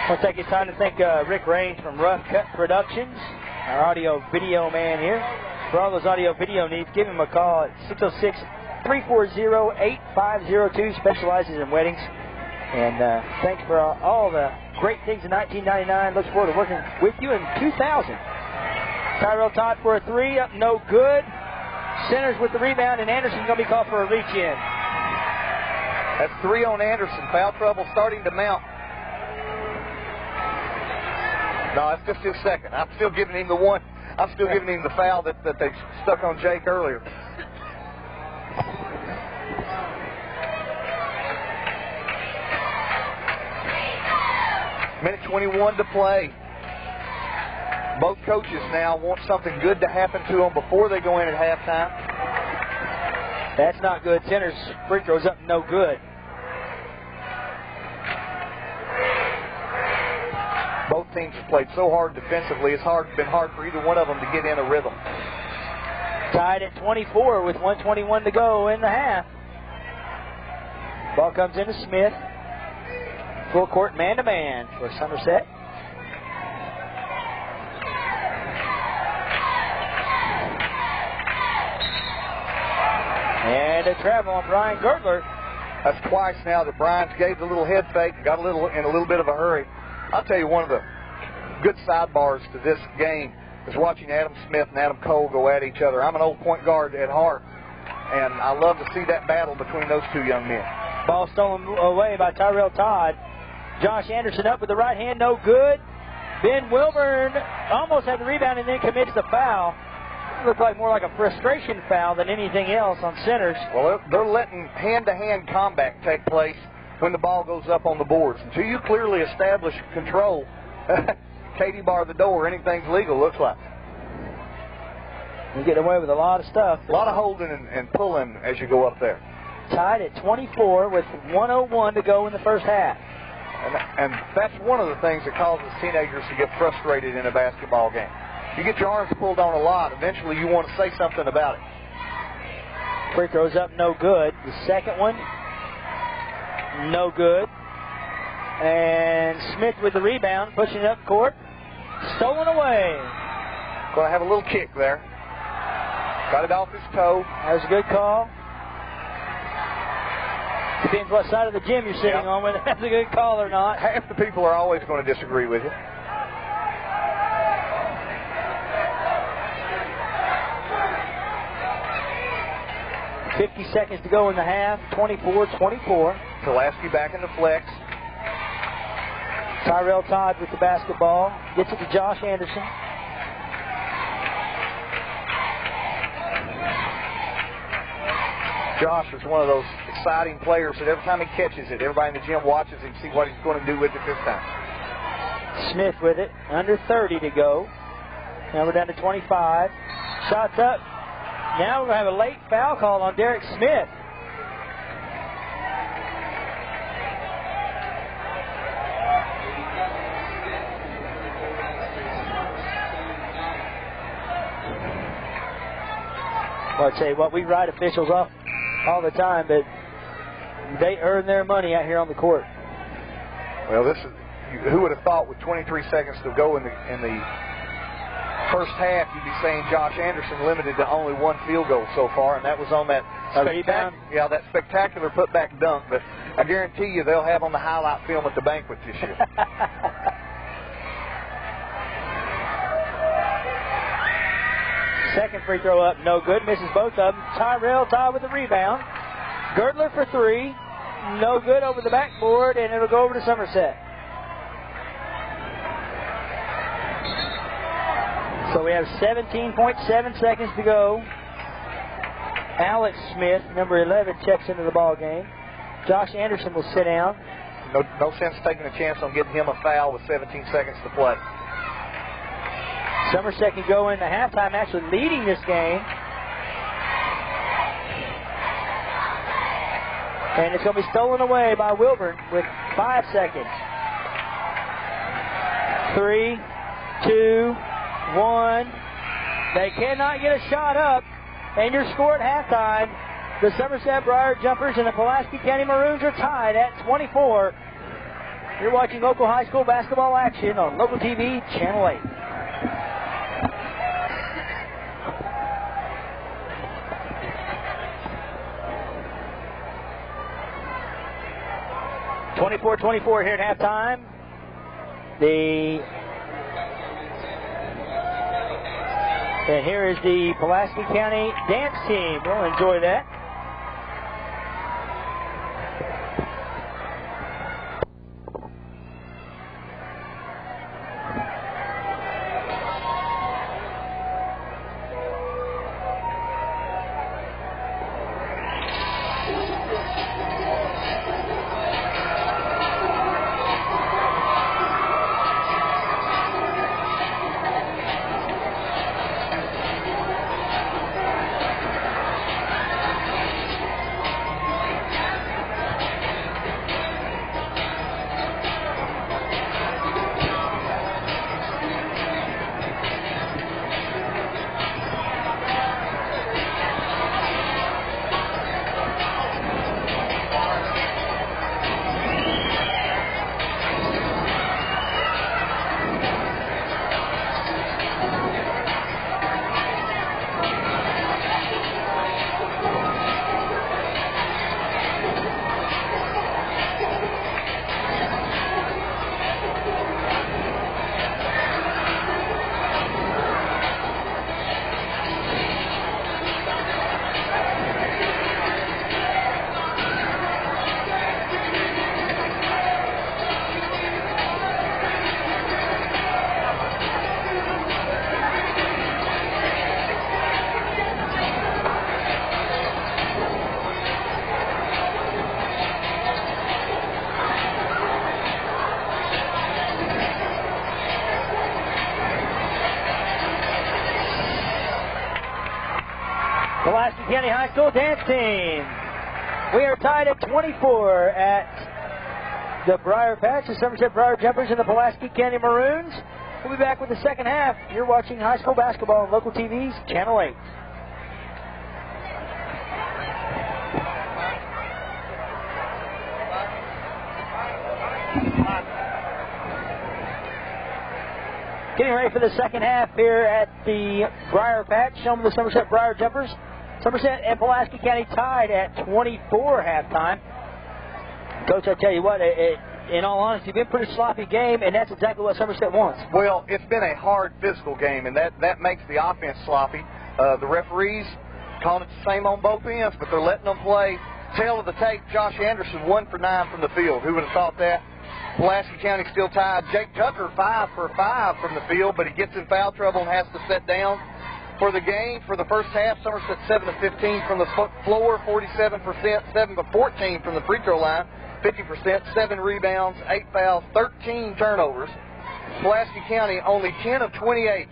I'll take your time to thank Rick Raines from Rough Cut Productions, our audio-video man here. For all those audio-video needs, give him a call at 606-340-8502. Specializes in weddings. And thanks for all the great things in 1999. Looks forward to working with you in 2000. Tyrell Todd for a three, up no good. Centers with the rebound, and Anderson's going to be called for a reach-in. That's 3 on Anderson. Foul trouble starting to mount. No, that's just his second. I'm still giving him the one. I'm still giving him the foul that they stuck on Jake earlier. Minute 21 to play. Both coaches now want something good to happen to them before they go in at halftime. That's not good. Center's free throw's up no good. Both teams have played so hard defensively, it's been hard for either one of them to get in a rhythm. Tied at 24 with 1:21 to go in the half. Ball comes into Smith. Full court man-to-man for Somerset. And a travel on Brian Gertler. That's twice now that Brian's gave the little head fake and got in a little bit of a hurry. I'll tell you, one of the good sidebars to this game is watching Adam Smith and Adam Cole go at each other. I'm an old point guard at heart, and I love to see that battle between those two young men. Ball stolen away by Tyrell Todd. Josh Anderson up with the right hand, no good. Ben Wilburn almost had the rebound and then commits the foul. It looked like more like a frustration foul than anything else on Centers. Well, they're letting hand-to-hand combat take place when the ball goes up on the boards. Until you clearly establish control, Katie bar the door, anything's legal, looks like. You get away with a lot of stuff. A lot of holding and pulling as you go up there. Tied at 24 with 1:01 to go in the first half. And that's one of the things that causes teenagers to get frustrated in a basketball game. You get your arms pulled on a lot, eventually you want to say something about it. Free throw's up, no good. The second one, no good. And Smith with the rebound, pushing it up court. Stolen away. Going to have a little kick there. Got it off his toe. That was a good call. Depends what side of the gym you're sitting on, whether that's a good call or not. Half the people are always going to disagree with you. .50 seconds to go in the half, 24-24. Pulaski back in the flex. Tyrell Todd with the basketball. Gets it to Josh Anderson. Josh is one of those exciting players that every time he catches it, everybody in the gym watches him, see what he's going to do with it this time. Smith with it. Under 30 to go. Now we're down to 25. Shots up. Now we're going to have a late foul call on Derek Smith. Well, I tell you what, we write officials off all the time, but they earn their money out here on the court. Well, this is, who would have thought with 23 seconds to go in the first half, you'd be saying Josh Anderson limited to only one field goal so far, and that was on that that spectacular putback dunk. But I guarantee you they'll have on the highlight film at the banquet this year. Second free throw up, no good. Misses both of them. Tyrell Todd with the rebound. Girdler for three. No good over the backboard, and it'll go over to Somerset. So we have 17.7 seconds to go. Alex Smith, number 11, checks into the ball game. Josh Anderson will sit down. No sense taking a chance on getting him a foul with 17 seconds to play. Somerset can go into halftime actually leading this game. And it's going to be stolen away by Wilburn with 5 seconds. 3, 2, 1. They cannot get a shot up. And your score at halftime, the Somerset Briar Jumpers and the Pulaski County Maroons are tied at 24. You're watching local high school basketball action on Local TV, Channel 8. (24-24) here at halftime. And here is the Pulaski County dance team. We'll enjoy that. Pulaski County High School dance team. We are tied at 24 at the Briar Patch, the Somerset Briar Jumpers and the Pulaski County Maroons. We'll be back with the second half. You're watching high school basketball on Local TV's Channel 8. Getting ready for the second half here at the Briar Patch, showing the Somerset Briar Jumpers. Somerset and Pulaski County tied at 24 halftime. Coach, I tell you what, in all honesty, it's been a pretty sloppy game, and that's exactly what Somerset wants. Well, it's been a hard physical game, and that makes the offense sloppy. The referees calling it the same on both ends, but they're letting them play. Tail of the tape, Josh Anderson 1 for 9 from the field. Who would have thought that? Pulaski County still tied. Jake Tucker 5 for 5 from the field, but he gets in foul trouble and has to sit down. For the game, for the first half, Somerset 7 of 15 from the floor, 47%, 7 of 14 from the free throw line, 50%, 7 rebounds, 8 fouls, 13 turnovers. Pulaski County only 10 of 28.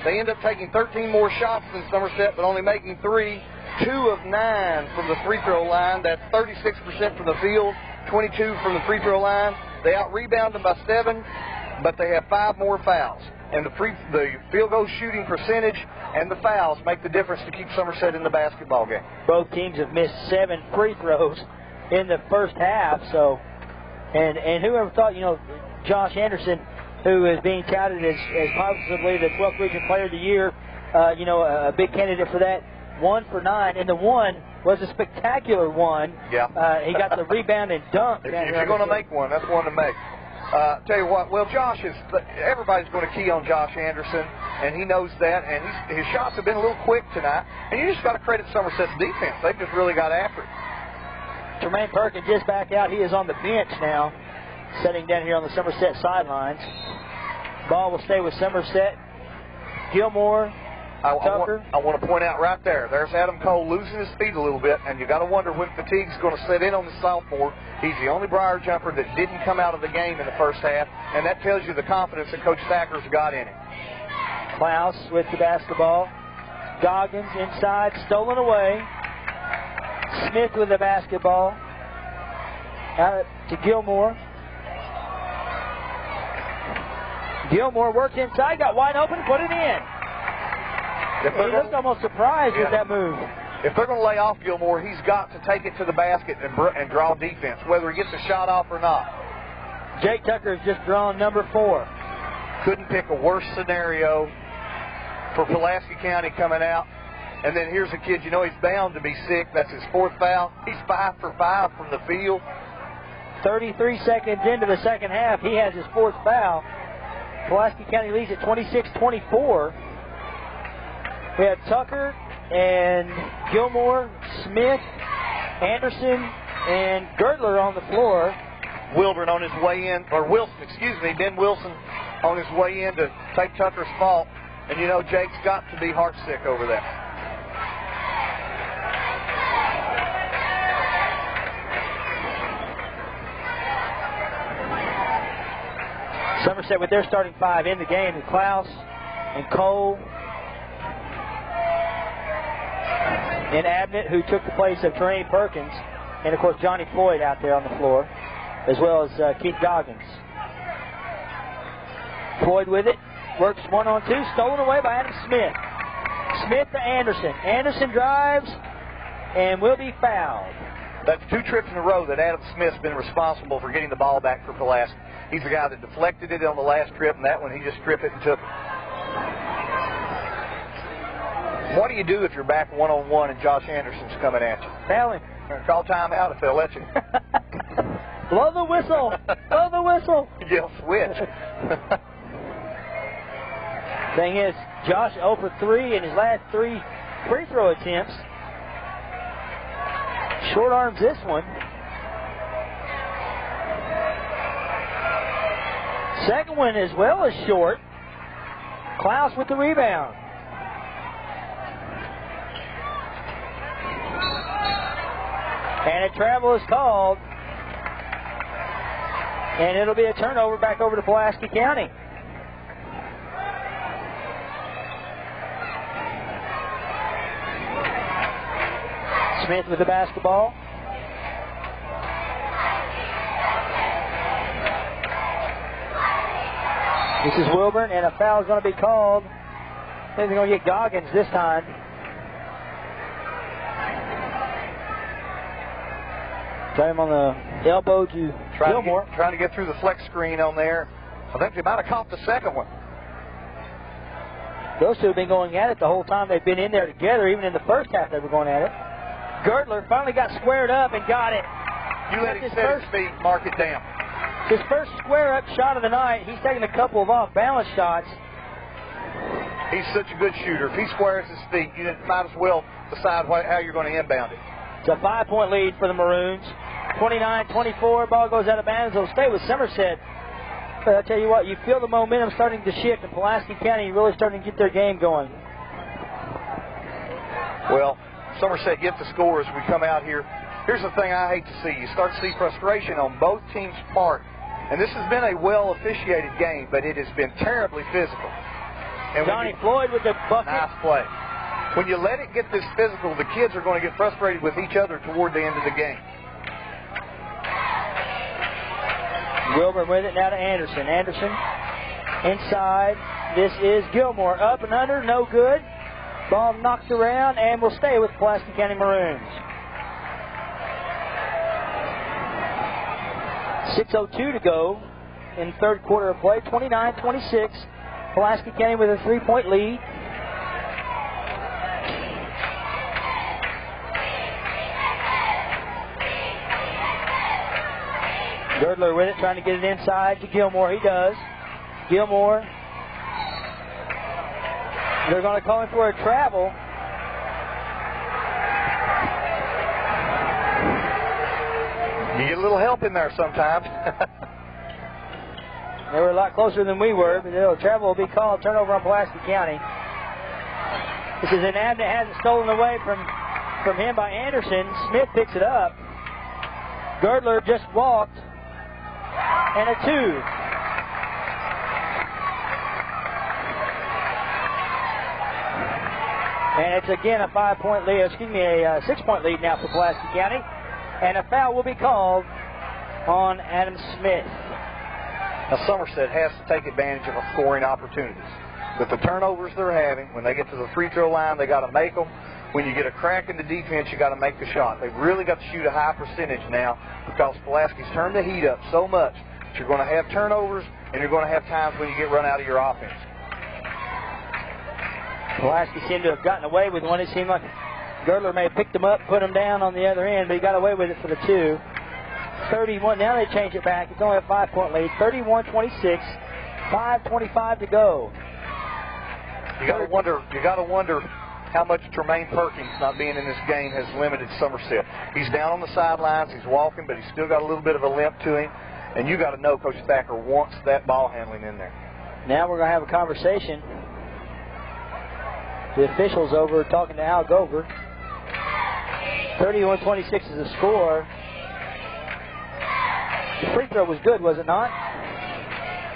They end up taking 13 more shots than Somerset, but only making 3, 2 of 9 from the free throw line. That's 36% from the field, 22 from the free throw line. They out-rebound them by 7, but they have 5 more fouls. And the field goal shooting percentage and the fouls make the difference to keep Somerset in the basketball game. Both teams have missed 7 free throws in the first half. So, and whoever thought, Josh Anderson, who is being touted as possibly the 12th Region Player of the Year, a big candidate for that, 1 for 9, and the one was a spectacular one. Yeah. He got the rebound and dunk. If you're going to make one, that's one to make. Tell you what, well, everybody's going to key on Josh Anderson, and he knows that, and his shots have been a little quick tonight, and you just got to credit Somerset's defense. They've just really got after it. Tremaine Perkins just back out. He is on the bench now, sitting down here on the Somerset sidelines. Ball will stay with Somerset. Gilmore, Tucker. I want to point out right there's Adam Cole losing his speed a little bit, and you got to wonder when fatigue's going to set in on the sophomore. He's the only Briar jumper that didn't come out of the game in the first half, and that tells you the confidence that Coach Thacker's got in him. Klaus with the basketball. Goggins inside, stolen away. Smith with the basketball. Out to Gilmore. Gilmore worked inside, got wide open, put it in. He looked almost surprised with that move. If they're going to lay off Gilmore, he's got to take it to the basket and draw defense, whether he gets a shot off or not. Jake Tucker has just drawn number 4. Couldn't pick a worse scenario for Pulaski County coming out. And then here's a kid, you know he's bound to be sick. That's his 4th foul. He's 5 for 5 from the field. 33 seconds into the second half, he has his 4th foul. Pulaski County leads at 26-24. We have Tucker and Gilmore, Smith, Anderson, and Girdler on the floor. Wilburn on his way in, or Wilson, Ben Wilson on his way in to take Tucker's fault. And you know Jake's got to be heartsick over that. Somerset with their starting 5 in the game, with Klaus and Cole and Abnett, who took the place of Terrain Perkins, and of course Johnny Floyd out there on the floor, as well as Keith Goggins. Floyd with it, works 1-on-2, stolen away by Adam Smith. Smith to Anderson. Anderson drives and will be fouled. That's 2 trips in a row that Adam Smith's been responsible for getting the ball back for Pulaski. He's the guy that deflected it on the last trip, and that one he just stripped it and took it. What do you do if you're back 1-on-1 and Josh Anderson's coming at you? Foul him. Call timeout if they'll let you. Blow the whistle. Blow the whistle. Yell switch. Thing is, Josh 0 for 3 in his last 3 free throw attempts. Short arms this one. Second one as well as short. Klaus with the rebound. And a travel is called. And it'll be a turnover back over to Pulaski County. Smith with the basketball. This is Wilburn, and a foul is going to be called. I think they're going to get Goggins this time. Try him on the elbow to Gilmore. Trying to get through the flex screen on there. I think they might have caught the second one. Those two have been going at it the whole time they've been in there together. Even in the first half they were going at it. Girdler finally got squared up and got it. You let him set his feet, mark it down. His first square-up shot of the night. He's taking a couple of off-balance shots. He's such a good shooter. If he squares his feet, you might as well decide how you're going to inbound it. It's a 5-point lead for the Maroons. 29-24. Ball goes out of bounds. It'll stay with Somerset. But I'll tell you what, you feel the momentum starting to shift, and Pulaski County really starting to get their game going. Well, Somerset gets the score as we come out here. Here's the thing I hate to see. You start to see frustration on both teams' part. And this has been a well-officiated game, but it has been terribly physical. And Johnny Floyd with the bucket. Nice play. When you let it get this physical, the kids are going to get frustrated with each other toward the end of the game. Wilburn with it now to Anderson. Anderson inside. This is Gilmore. Up and under, no good. Ball knocked around and will stay with Pulaski County Maroons. 6:02 to go in third quarter of play. 29-26. Pulaski County with a 3-point lead. Girdler with it, trying to get it inside to Gilmore. He does. Gilmore. They're going to call him for a travel. You get a little help in there sometimes. They were a lot closer than we were, but a travel will be called. Turnover on Pulaski County. This is an ad that hasn't stolen away from him by Anderson. Smith picks it up. Girdler just walked. And a 2. And it's again a 5-point lead, a 6-point lead now for Pulaski County. And a foul will be called on Adam Smith. Now, Somerset has to take advantage of scoring opportunities. With the turnovers they're having, when they get to the free throw line, they got to make them. When you get a crack in the defense, you got to make the shot. They've really got to shoot a high percentage now because Pulaski's turned the heat up so much that you're going to have turnovers and you're going to have times when you get run out of your offense. Pulaski seemed to have gotten away with one. It seemed like Girdler may have picked him up, put him down on the other end, but he got away with it for the 2. 31. Now they change it back. It's only a 5-point lead. 31-26. 5:25 to go. You got to wonder how much Tremaine Perkins not being in this game has limited Somerset. He's down on the sidelines. He's walking, but he's still got a little bit of a limp to him. And you got to know Coach Thacker wants that ball handling in there. Now we're going to have a conversation. The officials over talking to Al Gover. 31-26 is the score. The free throw was good, was it not?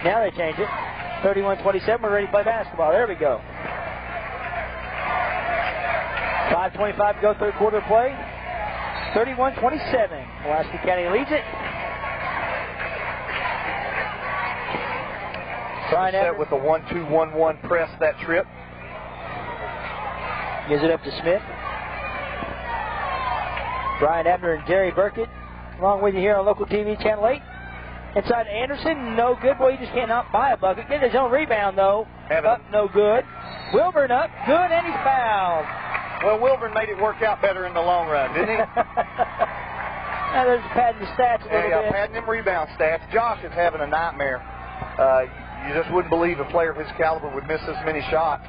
Now they change it. 31-27, we're ready to play basketball. There we go. 5:25 to go, third quarter play. 31-27. Pulaski County leads it. Brian Set with the 1-2-1-1 press that trip. Gives it up to Smith. Brian Abner and Jerry Burkett along with you here on local TV, Channel 8. Inside Anderson, no good. Boy, you just cannot buy a bucket. Get his own rebound, though. Up, no good. Wilburn up, good, and he's fouled. Well, Wilburn made it work out better in the long run, didn't he? Now there's padding the stats a little bit. Padding them rebound stats. Josh is having a nightmare. You just wouldn't believe a player of his caliber would miss this many shots.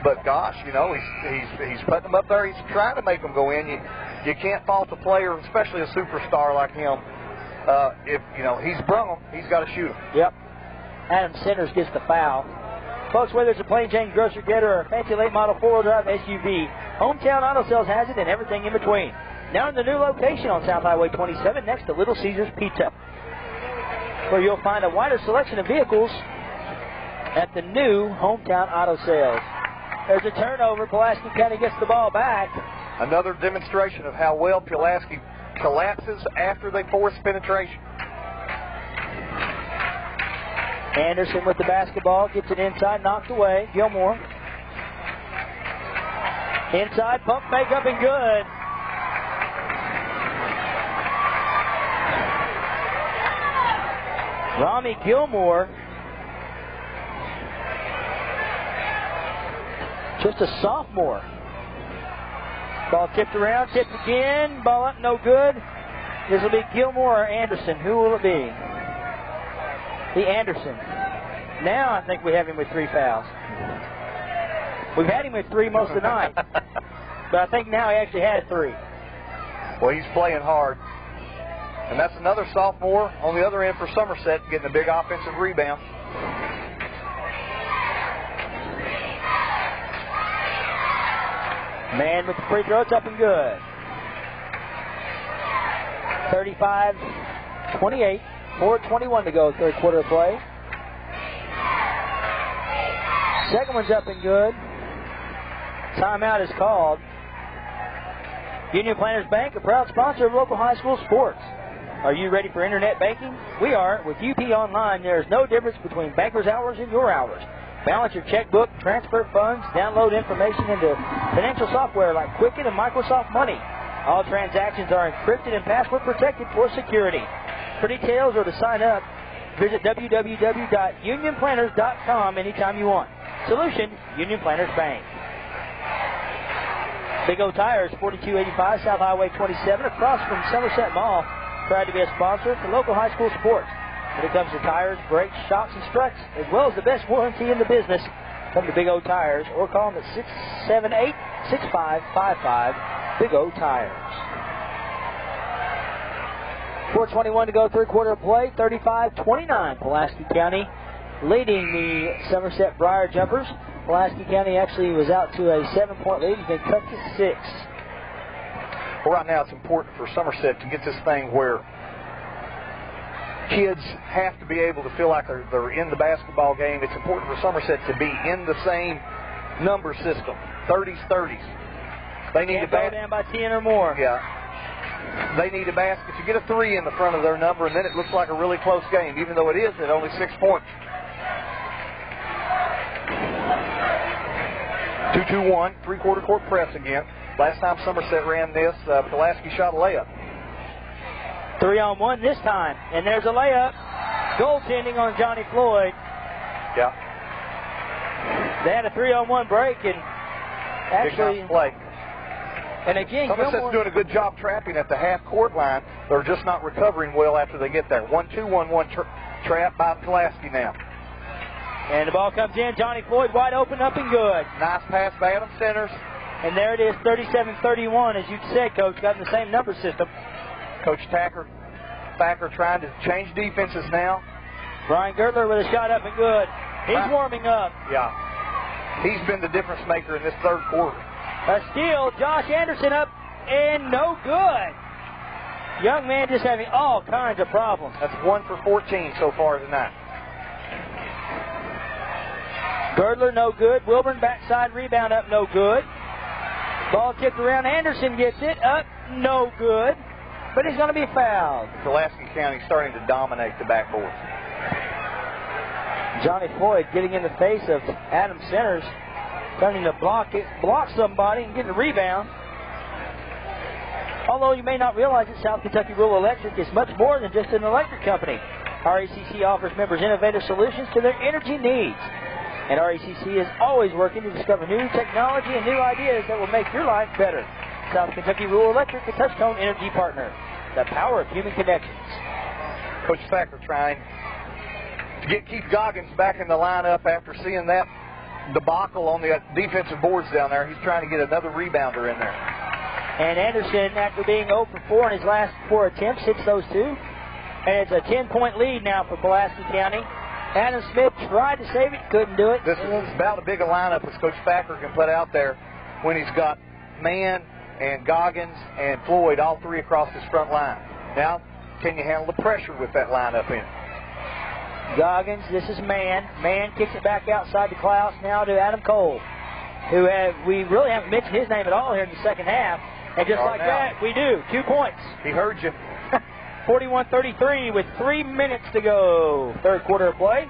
But gosh, you know, he's putting them up there. He's trying to make them go in. You can't fault a player, especially a superstar like him. If he's brung them, he's got to shoot them. Yep. Adam Centers gets the foul. Folks, whether it's a plain Jane grocery getter or a fancy late model 4-wheel drive SUV, Hometown Auto Sales has it and everything in between. Now in the new location on South Highway 27 next to Little Caesars Pizza, where you'll find a wider selection of vehicles at the new Hometown Auto Sales. There's a turnover. Pulaski County gets the ball back. Another demonstration of how well Pulaski collapses after they force penetration. Anderson with the basketball, gets it inside, knocked away. Gilmore. Inside, pump fake up and good. Rami Gilmore, just a sophomore. Ball tipped around, tipped again, ball up, no good. This will be Gilmore or Anderson. Who will it be? The Anderson. Now I think we have him with 3 fouls. We've had him with 3 most of the night. But I think now he actually has 3. Well, he's playing hard. And that's another sophomore on the other end for Somerset getting a big offensive rebound. Man with the free throw, it's up and good. 35-28, 4:21 to go, third quarter of play. Second one's up and good. Timeout is called. Union Planters Bank, a proud sponsor of local high school sports. Are you ready for internet banking? We are. With UP Online, there is no difference between banker's hours and your hours. Balance your checkbook, transfer funds, download information into financial software like Quicken and Microsoft Money. All transactions are encrypted and password protected for security. For details or to sign up, visit www.unionplanners.com anytime you want. Solution, Union Planters Bank. Big O Tires, 4285 South Highway 27, across from Somerset Mall. Proud to be a sponsor for local high school sports. When it comes to tires, brakes, shocks, and struts, as well as the best warranty in the business, come to Big O Tires or call them at 678-6555, Big O Tires. 4:21 to go, third quarter of play, 35-29. Pulaski County leading the Somerset Briar Jumpers. Pulaski County actually was out to a 7-point lead. It's been cut to 6. Well, right now it's important for Somerset to get this thing where kids have to be able to feel like they're in the basketball game. It's important for Somerset to be in the same number system, 30s. They need to go down by 10 or more. Yeah. They need a basket to get a 3 in the front of their number, and then it looks like a really close game, even though it is at only 6 points. 2-2-1, three-quarter court press again. Last time Somerset ran this, Pulaski shot a layup. 3-on-1 this time, and there's a layup. Goaltending on Johnny Floyd. Yeah. They had a 3-on-1 break, and actually, play. And again, Somerset's doing a good job trapping at the half-court line. They're just not recovering well after they get there. 1-2-1-1 trap by Pulaski now. And the ball comes in. Johnny Floyd wide open, up and good. Nice pass by Adam Centers. And there it is, 37-31. As you said, Coach, got in the same number system. Coach Thacker trying to change defenses now. Brian Gertler with a shot up and good. He's warming up. Yeah. He's been the difference maker in this third quarter. A steal. Josh Anderson up and no good. Young man just having all kinds of problems. That's 1 for 14 so far tonight. Girdler, no good. Wilburn, backside rebound up, no good. Ball tipped around. Anderson gets it up, no good. But he's going to be fouled. Pulaski County starting to dominate the backboard. Johnny Floyd getting in the face of Adam Centers, turning to block somebody and getting a rebound. Although you may not realize that South Kentucky Rural Electric is much more than just an electric company. RECC offers members innovative solutions to their energy needs. And RECC is always working to discover new technology and new ideas that will make your life better. South Kentucky Rural Electric, the Touchtone Energy Partner. The power of human connections. Coach Thacker trying to get Keith Goggins back in the lineup after seeing that debacle on the defensive boards down there. He's trying to get another rebounder in there. And Anderson, after being 0 for 4 in his last 4 attempts, hits those 2. And it's a 10-point lead now for Pulaski County. Adam Smith tried to save it, couldn't do it. This is about as big a lineup as Coach Thacker can put out there when he's got Mann and Goggins and Floyd, all three across his front line. Now, can you handle the pressure with that lineup in? Goggins, this is Mann. Mann kicks it back outside to Klaus, now to Adam Cole, who we really haven't mentioned his name at all here in the second half. And just like that, we do. 2 points. He heard you. 41-33 with 3 minutes to go. Third quarter of play.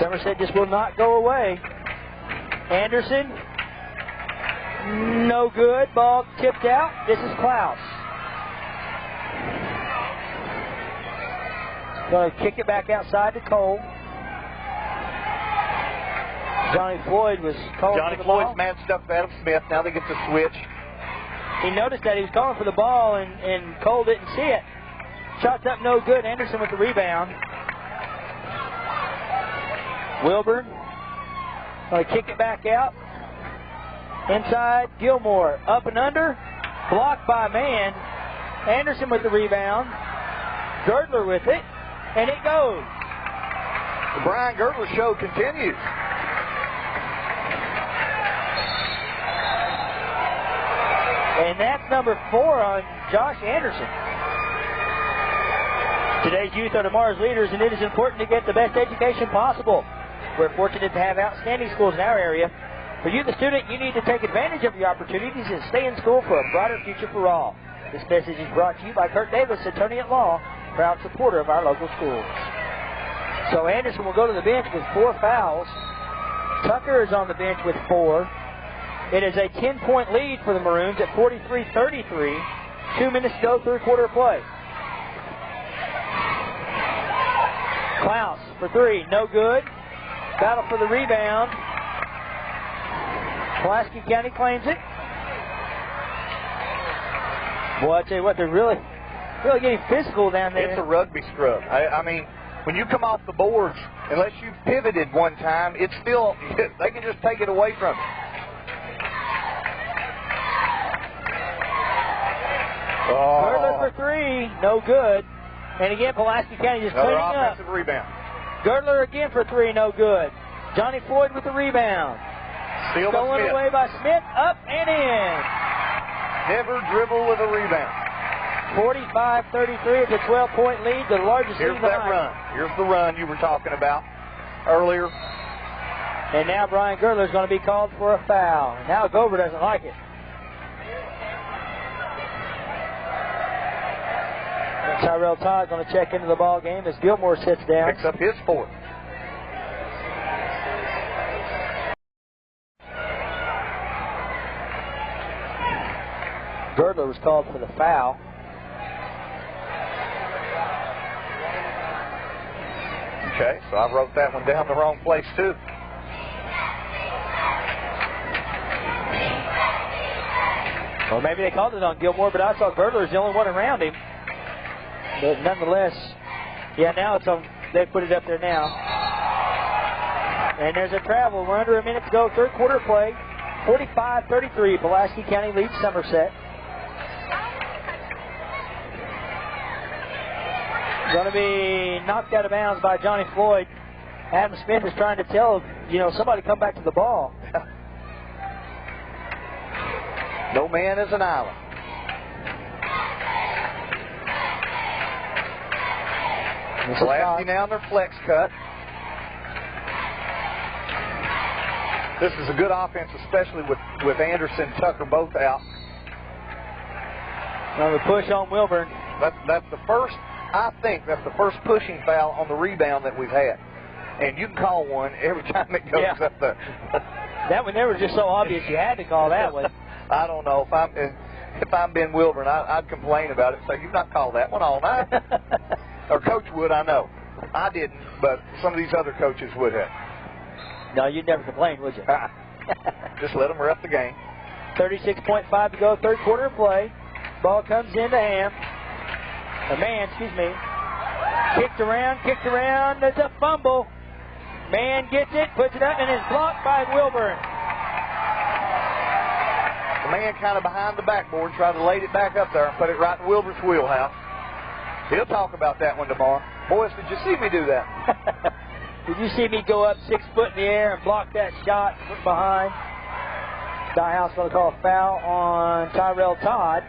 Somerset just will not go away. Anderson, no good. Ball tipped out. This is Klaus. Going to kick it back outside to Cole. Johnny Floyd was calling for the ball. Johnny Floyd's matched up with Adam Smith. Now they get the switch. He noticed that he was calling for the ball, and Cole didn't see it. Shots up, no good. Anderson with the rebound. Wilburn going to kick it back out. Inside, Gilmore. Up and under. Blocked by Mann. Anderson with the rebound. Girdler with it. And it goes. The Brian Girdler show continues. And that's number 4 on Josh Anderson. Today's youth are tomorrow's leaders, and it is important to get the best education possible. We're fortunate to have outstanding schools in our area. For you, the student, you need to take advantage of your opportunities and stay in school for a brighter future for all. This message is brought to you by Kurt Davis, attorney at law, proud supporter of our local schools. So Anderson will go to the bench with 4 fouls. Tucker is on the bench with 4. It is a 10-point lead for the Maroons at 43-33. 2 minutes to go, third quarter of play. Klaus for 3, no good. Battle for the rebound. Pulaski County claims it. Boy, I tell you what, they're really getting physical down there. It's a rugby scrub. I mean, when you come off the boards, unless you've pivoted one time, it's still, they can just take it away from you. Girdler for 3, no good. And again, Pulaski County just cleaning up. Another offensive rebound. Girdler again for 3, no good. Johnny Floyd with the rebound. Stolen away by Smith, up and in. Never dribble with a rebound. 45-33, it's a 12-point lead, the largest lead. Here's that run. Here's the run you were talking about earlier. And now Brian Girdler is going to be called for a foul. Now Gover doesn't like it. And Tyrell Todd going to check into the ball game as Gilmore sits down. Picks up his fourth. Girdler was called for the foul. Okay, so I wrote that one down the wrong place too. Well, maybe they called it on Gilmore, but I saw Girdler was the only one around him. But nonetheless, yeah, now it's on. They put it up there now. And there's a travel. We're under a minute to go. Third quarter play. 45-33. Pulaski County leads Somerset. Going to be knocked out of bounds by Johnny Floyd. Adam Smith is trying to tell, somebody come back to the ball. No man is an island. Pulaski now in their flex cut. This is a good offense, especially with Anderson and Tucker both out. Now the push on Wilburn. That's the first. I think that's the first pushing foul on the rebound that we've had. And you can call one every time it goes up there. That one there was just so obvious you had to call that one. I don't know. If I'm Ben Wilburn, I'd complain about it. Say, you've not called that one all night. Or Coach would, I know. I didn't, but some of these other coaches would have. No, you'd never complain, would you? Just let them ref the game. 36.5 to go, third quarter play. Ball comes into Ham. Excuse me. Kicked around. There's a fumble. Man gets it, puts it up, and is blocked by Wilburn. The man kind of behind the backboard tried to lay it back up there and put it right in Wilburn's wheelhouse. He'll talk about that one tomorrow. Boys, did you see me do that? Did you see me go up 6 foot in the air and block that shot from behind? Diehouse going to call a foul on Tyrell Todd.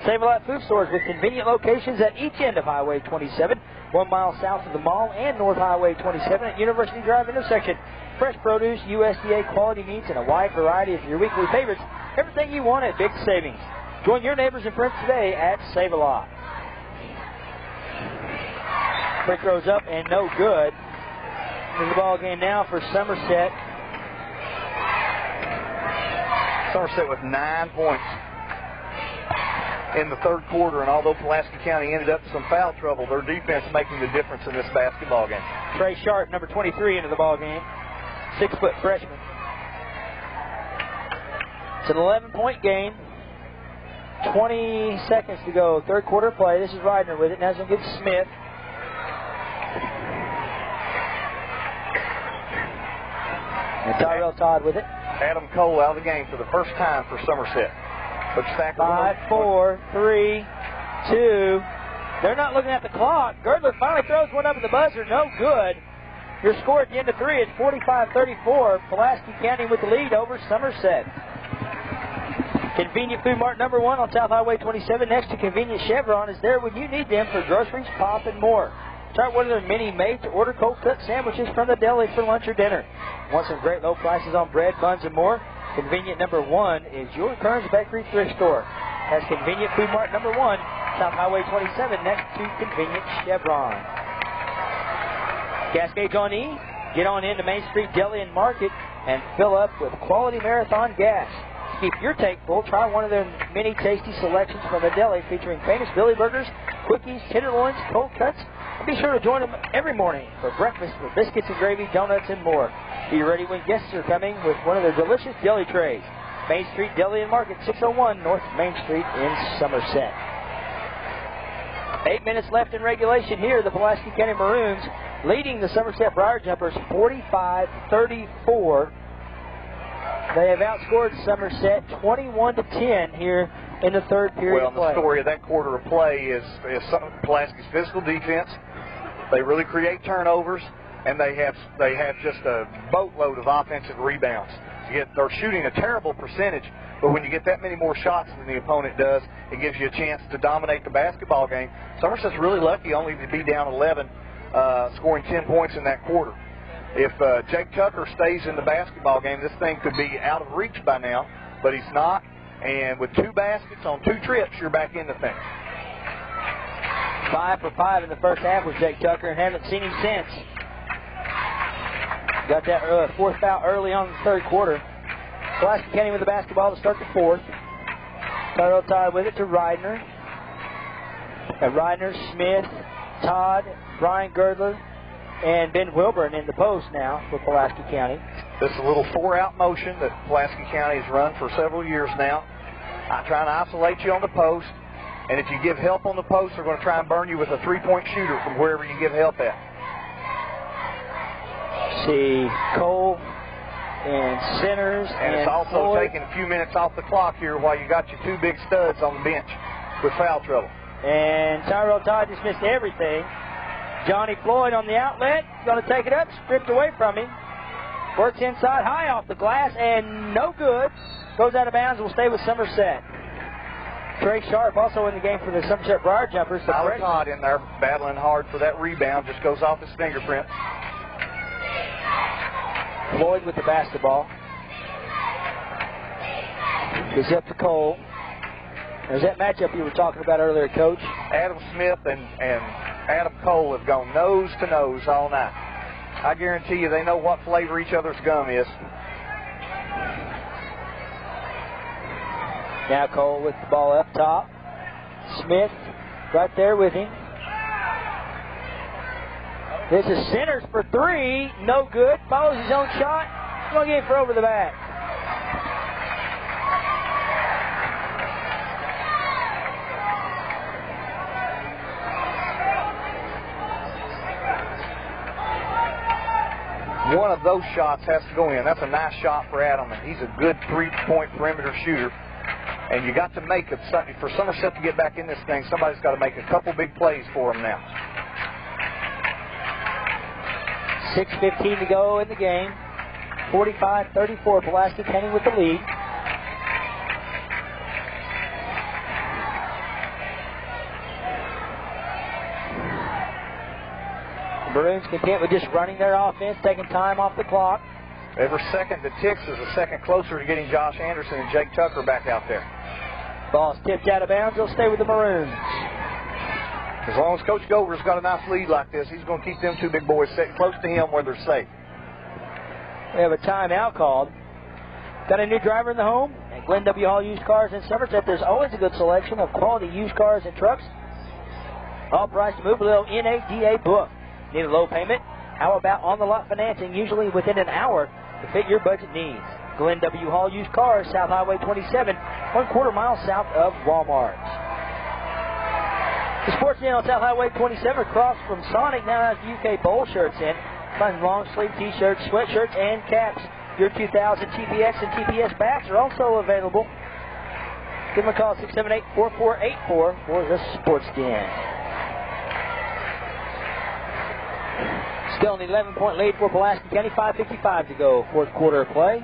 Save-A-Lot Food Stores with convenient locations at each end of Highway 27, 1 mile south of the mall, and North Highway 27 at University Drive intersection. Fresh produce, USDA quality meats, and a wide variety of your weekly favorites. Everything you want at big savings. Join your neighbors and friends today at Save-A-Lot. Free throws up and no good. In the ball game now for Somerset. Somerset with 9 points in the third quarter, and although Pulaski County ended up in some foul trouble, their defense making the difference in this basketball game. Trey Sharp, number 23, into the ball game. 6-foot freshman. It's an 11-point game. 20 seconds to go. Third quarter play. This is Ridner with it. Now he's going to give Smith. And Tyrell Todd with it. Adam Cole out of the game for the first time for Somerset. 5, 4, 3, 2. They're not looking at the clock. Girdler finally throws one up at the buzzer. No good. Your score at the end of 3 is 45-34. Pulaski County with the lead over Somerset. Convenient Food Mart number 1 on South Highway 27 next to Convenient Chevron is there when you need them for groceries, pop, and more. Try one of their many made-to-order cold-cut sandwiches from the deli for lunch or dinner. Want some great low prices on bread, buns, and more? Convenient number 1 is your Kearns Bakery thrift store. That's Convenient Food Mart number 1, South Highway 27 next to Convenient Chevron. Gas gauge on E. Get on into Main Street Deli and Market and fill up with quality Marathon gas. To keep your tank full, try one of their many tasty selections from the deli featuring famous Billy Burgers, quickies, tenderloins, cold cuts. And be sure to join them every morning for breakfast with biscuits and gravy, donuts, and more. Be ready when guests are coming with one of their delicious deli trays. Main Street Deli and Market, 601 North Main Street in Somerset. 8 minutes left in regulation here. The Pulaski County Maroons leading the Somerset Briar Jumpers 45-34. They have outscored Somerset 21-10 here in the third period of play. Well, the story of that quarter of play is Pulaski's physical defense. They really create turnovers, and they have just a boatload of offensive rebounds. They're shooting a terrible percentage, but when you get that many more shots than the opponent does, it gives you a chance to dominate the basketball game. Somerset's really lucky only to be down 11, scoring 10 points in that quarter. If Jake Tucker stays in the basketball game, this thing could be out of reach by now, but he's not. And with 2 baskets on 2 trips, you're back in the thing. 5 for 5 in the first half with Jake Tucker, and haven't seen him since. Got that 4th foul early on in the 3rd quarter. Pulaski County with the basketball to start the 4th. Tyrell Todd with it to Reidner. Reidner, Smith, Todd, Brian Girdler, and Ben Wilburn in the post now for Pulaski County. This is a little 4-out motion that Pulaski County has run for several years now. I'm trying to isolate you on the post, and if you give help on the post, they're going to try and burn you with a 3-point shooter from wherever you give help at. See Cole and Centers, and it's also Floyd. taking a few minutes off the clock here while you got your 2 big studs on the bench with foul trouble. And Tyrell Todd just missed everything. Johnny Floyd on the outlet, going to take it up, stripped away from him. Works inside, high off the glass, and no good. Goes out of bounds, will stay with Somerset. Trey Sharp also in the game for the Somerset Briar Jumpers. Tyler Todd in there battling hard for that rebound, just goes off his fingerprint. Floyd with the basketball. Gives up to Cole. There's that matchup you were talking about earlier, Coach. Adam Smith and Adam Cole have gone nose to nose all night. I guarantee you they know what flavor each other's gum is. Now Cole with the ball up top. Smith right there with him. This is Centers for 3. No good. Follows his own shot. Going to get it for over the back. One of those shots has to go in. That's a nice shot for Adam, and he's a good 3-point perimeter shooter. And you got to make it. For Somerset to get back in this thing, somebody's got to make a couple big plays for him now. 6:15 to go in the game. 45-34, Pulaski County with the lead. The Maroons content with just running their offense, taking time off the clock. Every second that ticks is a second closer to getting Josh Anderson and Jake Tucker back out there. Ball's tipped out of bounds. They'll stay with the Maroons. As long as Coach Gover's got a nice lead like this, he's going to keep them 2 big boys sitting close to him where they're safe. We have a timeout called. Got a new driver in the home at Glenn W. Hall Used Cars in Somerset. There's always a good selection of quality used cars and trucks. All priced to move below NADA book. Need a low payment? How about on-the-lot financing, usually within an hour to fit your budget needs? Glenn W. Hall Used Cars, South Highway 27, 1/4 mile south of Walmart. The Sports Den on South Highway 27 across from Sonic now has UK Bowl shirts in. Find long sleeve t-shirts, sweatshirts, and caps. Your 2000 TPX and TPS backs are also available. Give them a call, 678-4484 for the Sports Den. Still an 11-point lead for Pulaski County, 5:55 to go, 4th quarter of play.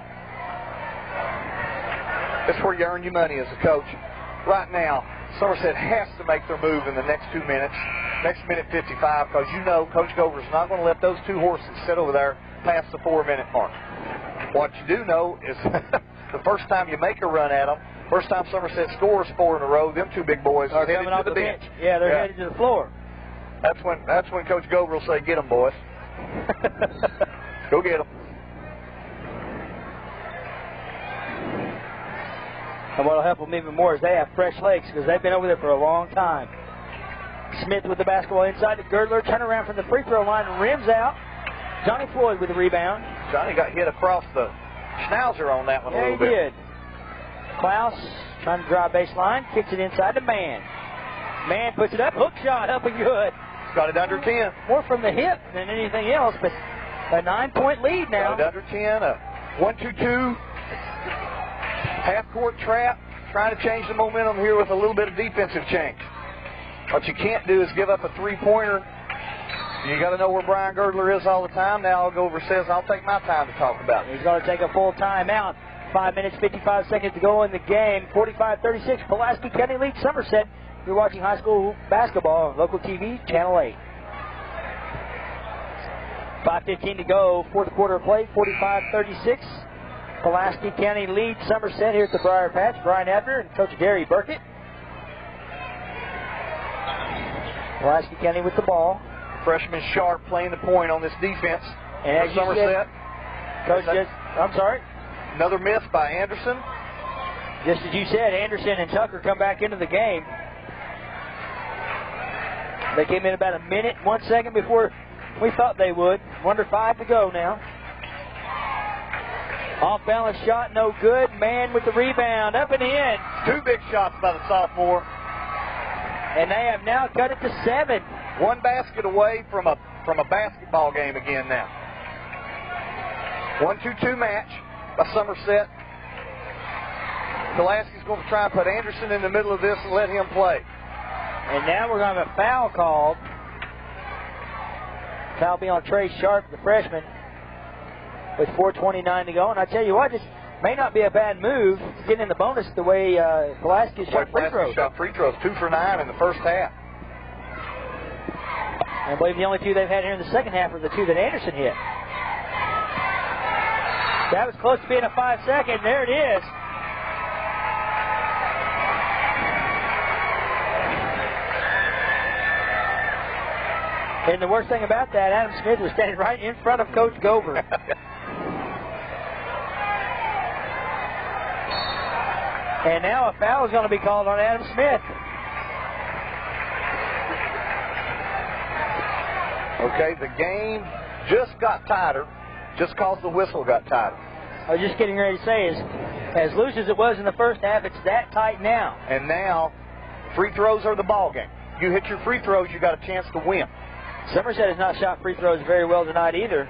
That's where you earn your money as a coach. Right now, Somerset has to make their move in the next 2 minutes, next minute 55, because you know Coach Gover's not going to let those 2 horses sit over there past the 4-minute mark. What you do know is the first time you make a run at them, first time Somerset scores 4 in a row, them 2 big boys are headed to the bench. Yeah, they're headed to the floor. That's when Coach Gover will say, "Get them, boys." Go get them. And what will help them even more is they have fresh legs because they've been over there for a long time. Smith with the basketball inside to Girdler. Turn around from the free throw line and rims out. Johnny Floyd with the rebound. Johnny got hit across the schnauzer on that one a little bit. Yeah, he did. Klaus trying to drive baseline. Kicks it inside to Mann. Mann puts it up. Hook shot up and good. Got it under 10. More from the hip than anything else, but a 9-point lead now. Got it under 10. A 1-2-2. Half-court trap, trying to change the momentum here with a little bit of defensive change. What you can't do is give up a 3-pointer. You got to know where Brian Girdler is all the time. Now Gover says, "I'll take my time to talk about it." He's going to take a full timeout. 5 minutes, 55 seconds to go in the game. 45-36, Pulaski County leads Somerset. You're watching high school basketball on local TV, Channel 8. 5:15 to go, fourth quarter of play, 45-36. Pulaski County leads Somerset here at the Briar Patch. Brian Abner and Coach Gary Burkett. Pulaski County with the ball. Freshman Sharp playing the point on this defense. And as Somerset. Coach, I'm sorry. Another miss by Anderson. Just as you said, Anderson and Tucker come back into the game. They came in about a minute, 1 second before we thought they would. Under 5 to go now. Off-balance shot, no good. Man with the rebound, up and in. 2 big shots by the sophomore. And they have now cut it to 7. 1 basket away from a basketball game again now. 1-2-2 match by Somerset. Pulaski's going to try and put Anderson in the middle of this and let him play. And now we're going to have a foul called. Foul be on Trey Sharp, the freshman, with 4:29 to go. And I tell you what, this may not be a bad move, getting in the bonus the way Pulaski shot free throws. Shot free throws, 2 for 9 in the first half. I believe the only 2 they've had here in the second half are the 2 that Anderson hit. That was close to being a 5-second. There it is. And the worst thing about that, Adam Smith was standing right in front of Coach Gover. And now a foul is going to be called on Adam Smith. Okay, the game just got tighter, just because the whistle got tighter. I was just getting ready to say, as loose as it was in the first half, it's that tight now. And now, free throws are the ball game. You hit your free throws, you got a chance to win. Somerset has not shot free throws very well tonight either.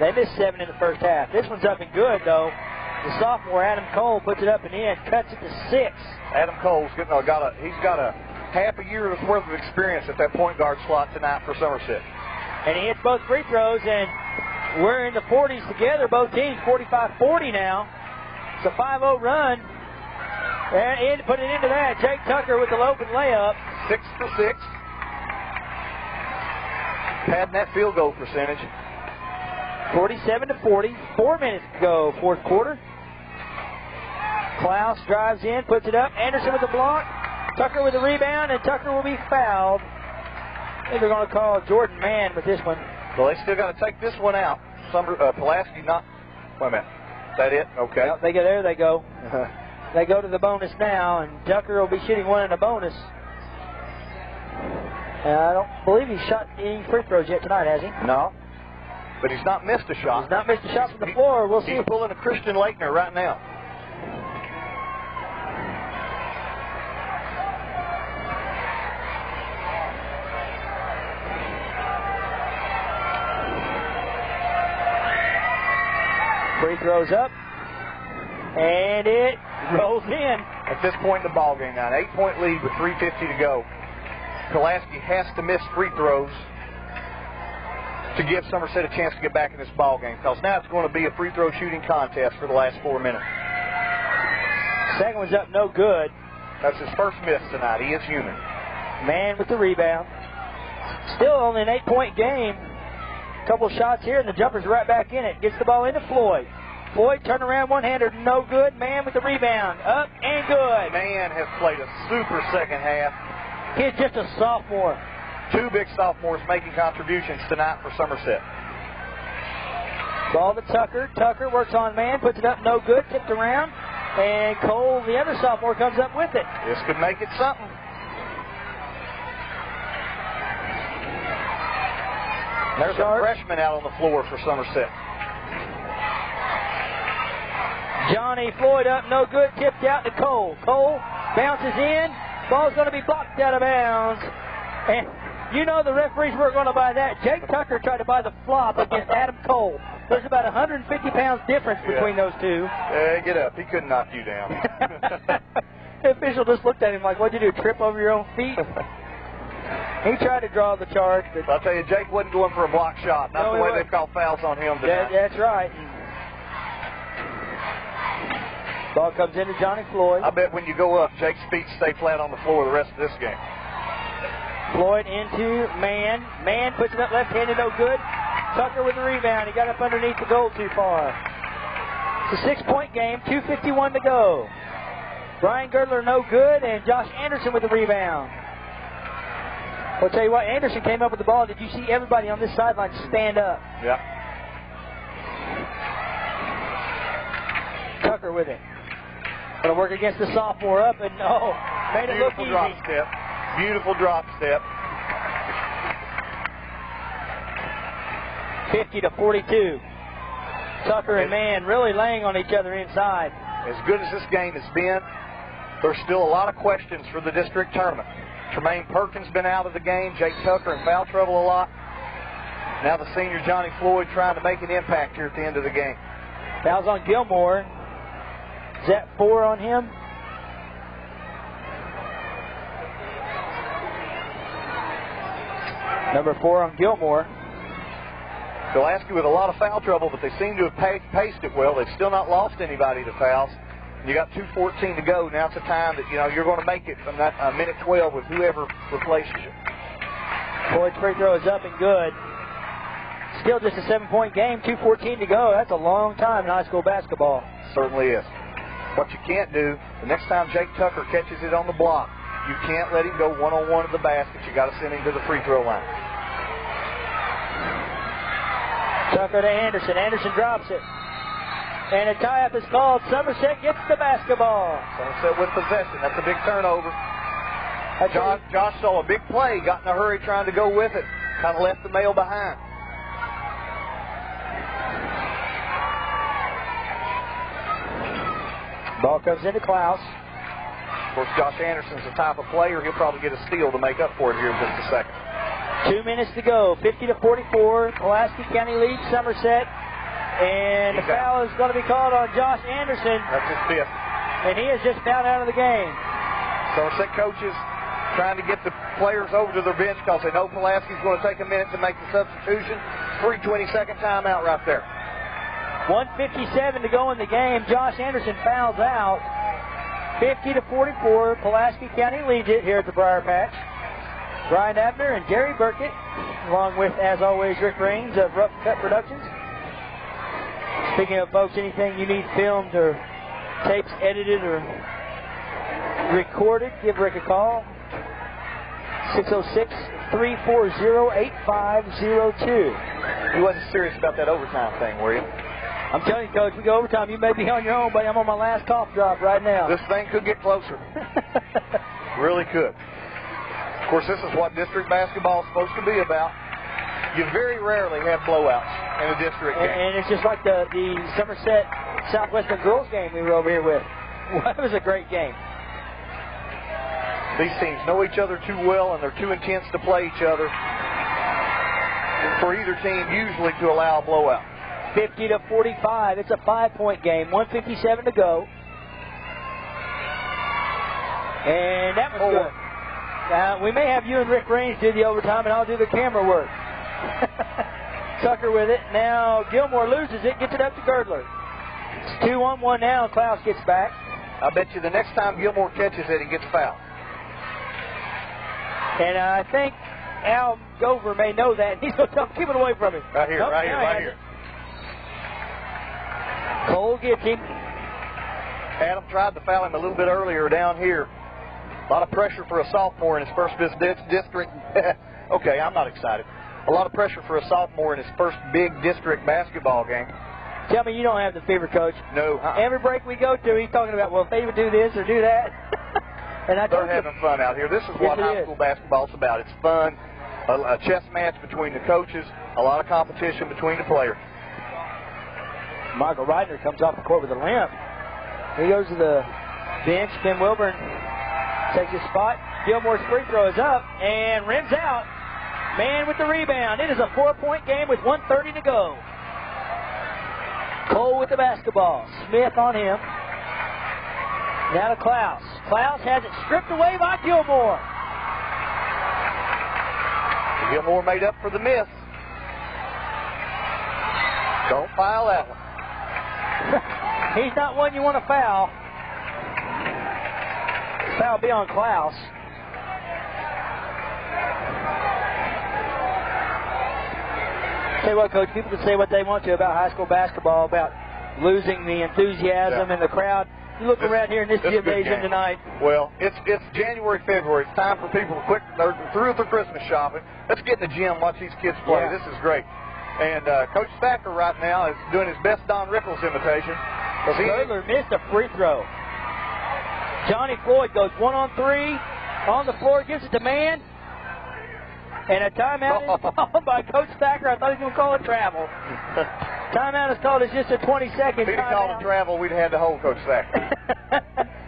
They missed 7 in the first half. This one's up and good, though. The sophomore, Adam Cole, puts it up and in, cuts it to 6. Adam Cole's he's got a half a year's worth of experience at that point guard slot tonight for Somerset. And he hits both free throws, and we're in the 40s together, both teams, 45-40 now. It's a 5-0 run. And put it into that. Jake Tucker with the open layup. 6 for 6. Padding that field goal percentage. 47-40. 4 minutes to go, fourth quarter. Klaus drives in, puts it up. Anderson with the block. Tucker with the rebound, and Tucker will be fouled. I think they're going to call Jordan Mann with this one. Well, they still got to take this one out. Pulaski not. Wait a minute. Is that it? Okay. Well, there they go. They go to the bonus now, and Tucker will be shooting one in the bonus. And I don't believe he's shot any free throws yet tonight, has he? No. But he's not missed a shot. He's not missed a shot from the floor. We'll see. He's pulling a Christian Lakener right now. Free throws up, and it rolls in. At this point in the ball game now, an 8-point lead with 3:50 to go. Pulaski has to miss free throws to give Somerset a chance to get back in this ball game, because now it's going to be a free throw shooting contest for the last 4 minutes. Second one's up, no good. That's his first miss tonight. He is human. Man with the rebound. Still only an 8-point game. Couple shots here, and the jumper's right back in it. Gets the ball into Floyd. Floyd, turn around one-hander, no good. Man with the rebound, up and good. Man has played a super second half. He's just a sophomore. 2 big sophomores making contributions tonight for Somerset. Ball to Tucker. Tucker works on man, puts it up, no good, tipped around. And Cole, the other sophomore, comes up with it. This could make it something. There's a freshman out on the floor for Somerset. Johnny Floyd up, no good, tipped out to Cole. Cole bounces in. Ball's going to be blocked out of bounds. And you know the referees weren't going to buy that. Jake Tucker tried to buy the flop against Adam Cole. There's about 150 pounds difference between those two. Get up. He couldn't knock you down. The official just looked at him like, what'd you do, trip over your own feet? He tried to draw the charge. But I'll tell you, Jake wasn't going for a block shot. Not the way they've called fouls on him tonight. That's right. Ball comes into Johnny Floyd. I bet when you go up, Jake's feet stay flat on the floor the rest of this game. Floyd into Man. Man puts it up left-handed, no good. Tucker with the rebound. He got up underneath the goal too far. It's a 6-point game, 2:51 to go. Brian Girdler no good, and Josh Anderson with the rebound. I'll tell you what, Anderson came up with the ball. Did you see everybody on this sideline stand up? Yeah. Tucker with it. Going to work against the sophomore up, and made it look easy. Beautiful drop step. Beautiful drop step. 50-42. Tucker and Mann really laying on each other inside. As good as this game has been, there's still a lot of questions for the district tournament. Tremaine Perkins been out of the game. Jake Tucker in foul trouble a lot. Now the senior Johnny Floyd trying to make an impact here at the end of the game. Fouls on Gilmore. Is that 4 on him? Number 4 on Gilmore. Pulaski with a lot of foul trouble, but they seem to have paced it well. They've still not lost anybody to fouls. You got 2:14 to go. Now it's a time that, you're going to make it from that minute 12 with whoever replaces you. Floyd's free throw is up and good. Still just a 7-point game, 2:14 to go. That's a long time in high school basketball. Certainly is. What you can't do, the next time Jake Tucker catches it on the block, you can't let him go one-on-one to the basket. You got to send him to the free throw line. Tucker to Anderson. Anderson drops it. And a tie-up is called. Somerset gets the basketball. Somerset with possession. That's a big turnover. Josh saw a big play, got in a hurry trying to go with it. Kind of left the male behind. Ball comes into Klaus. Of course, Josh Anderson's the type of player, he'll probably get a steal to make up for it here in just a second. 2 minutes to go, 50-44. Pulaski County leads Somerset. And the foul is going to be called on Josh Anderson. That's his 5th. And he is just fouled out of the game. Somerset coaches trying to get the players over to their bench because they know Pulaski's going to take a minute to make the substitution. 3:20-second timeout right there. 1:57 to go in the game. Josh Anderson fouls out. 50-44. Pulaski County leads it here at the Briar Patch. Brian Abner and Jerry Burkett, along with, as always, Rick Raines of Rough Cut Productions. Speaking of, folks, anything you need filmed or tapes edited or recorded, give Rick a call. 606-340-8502. You wasn't serious about that overtime thing, were you? I'm telling you, Coach, we go overtime. You may be on your own, but I'm on my last cough drop right now. This thing could get closer. Really could. Of course, this is what district basketball is supposed to be about. You very rarely have blowouts in a district game. And it's just like the Somerset Southwestern girls game we were over here with. Well, it was a great game. These teams know each other too well, and they're too intense to play each other for either team usually to allow a blowout. 50-45. It's a 5-point game. 1:57 to go. And that was good. We may have you and Rick Raines do the overtime, and I'll do the camera work. Tucker with it. Now Gilmore loses it, gets it up to Girdler. It's 2-on-1 now. Klaus gets back. I bet you the next time Gilmore catches it, he gets fouled. And I think Al Gover may know that. He's going to tell him, keep it away from him. Right here, right here. Cole gets him. Adam tried to foul him a little bit earlier down here. A lot of pressure for a sophomore in his first district. Okay, I'm not excited. A lot of pressure for a sophomore in his first big district basketball game. Tell me you don't have the fever, Coach. No. Every break we go to, he's talking about, well, if they would do this or do that. And they're having fun out here. This is what high school basketball is about. It's fun, a chess match between the coaches, a lot of competition between the players. Michael Reitner comes off the court with a limp. He goes to the bench. Tim Wilburn takes his spot. Gilmore's free throw is up and rims out. Man with the rebound. It is a 4-point game with 1:30 to go. Cole with the basketball. Smith on him. Now to Klaus. Klaus has it stripped away by Gilmore. Gilmore made up for the miss. Don't foul that one. He's not one you want to foul. Foul be on Klaus. Tell you what, Coach, people can say what they want to about high school basketball, about losing the enthusiasm and the crowd. You look around here in this gymnasium tonight. Well, it's January, February. It's time for people to quit. They're through with their Christmas shopping. Let's get in the gym and watch these kids play. Yeah. This is great. And Coach Thacker right now is doing his best Don Rickles imitation. Girdler missed a free throw. Johnny Floyd goes 1-on-3 on the floor, gives it to man. And a timeout is called by Coach Thacker. I thought he was going to call it travel. Timeout is called. It's just a 20-second If he'd called it travel, we'd have had to hold Coach Thacker.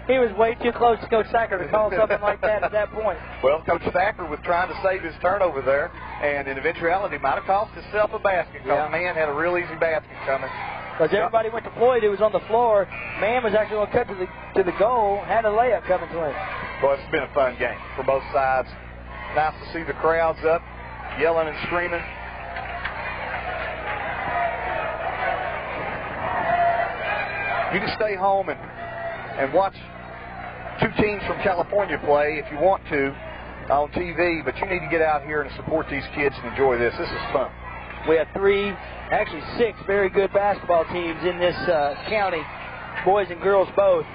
He was way too close to Coach Thacker to call something like that at that point. Well, Coach Thacker was trying to save his turnover there, and in eventuality might have cost himself a basket because man had a real easy basket coming. Because everybody went to Floyd, who was on the floor. Man was actually going to cut to the goal, had a layup coming to him. Well, it's been a fun game for both sides. Nice to see the crowds up, yelling and screaming. You can stay home and watch two teams from California play if you want to on TV, but you need to get out here and support these kids and enjoy this. This is fun. We have actually six very good basketball teams in this county, boys and girls both.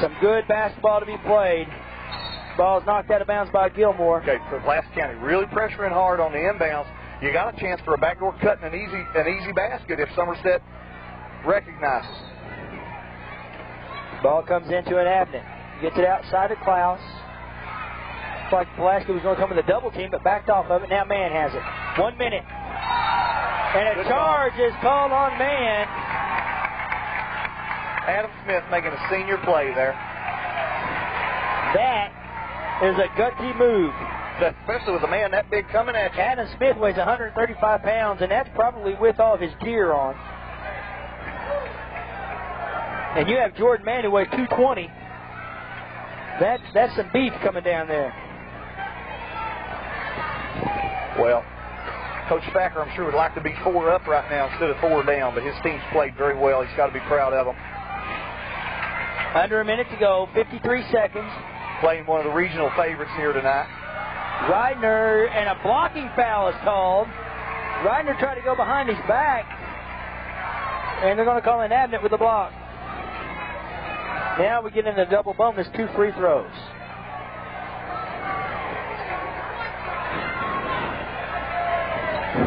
Some good basketball to be played. Ball's knocked out of bounds by Gilmore. Okay, so Pulaski County really pressuring hard on the inbounds. You got a chance for a backdoor cut and an easy basket if Somerset recognizes. Ball comes into an Abnett. Gets it outside of Klaus. Looks like Pulaski was going to come with a double team, but backed off of it. Now Man has it. 1 minute. And a charge is called on Man. Adam Smith making a senior play there. That is a gutsy move. Especially with a man that big coming at you. Adam Smith weighs 135 pounds, and that's probably with all of his gear on. And you have Jordan Mann, who weighs 220. That's some beef coming down there. Well, Coach Thacker, I'm sure, would like to be 4 up right now instead of 4 down, but his team's played very well. He's got to be proud of them. Under a minute to go, 53 seconds. Playing one of the regional favorites here tonight. Reidner, and a blocking foul is called. Reidner tried to go behind his back, and they're going to call an Abnett with the block. Now we get into double bonus, 2 free throws.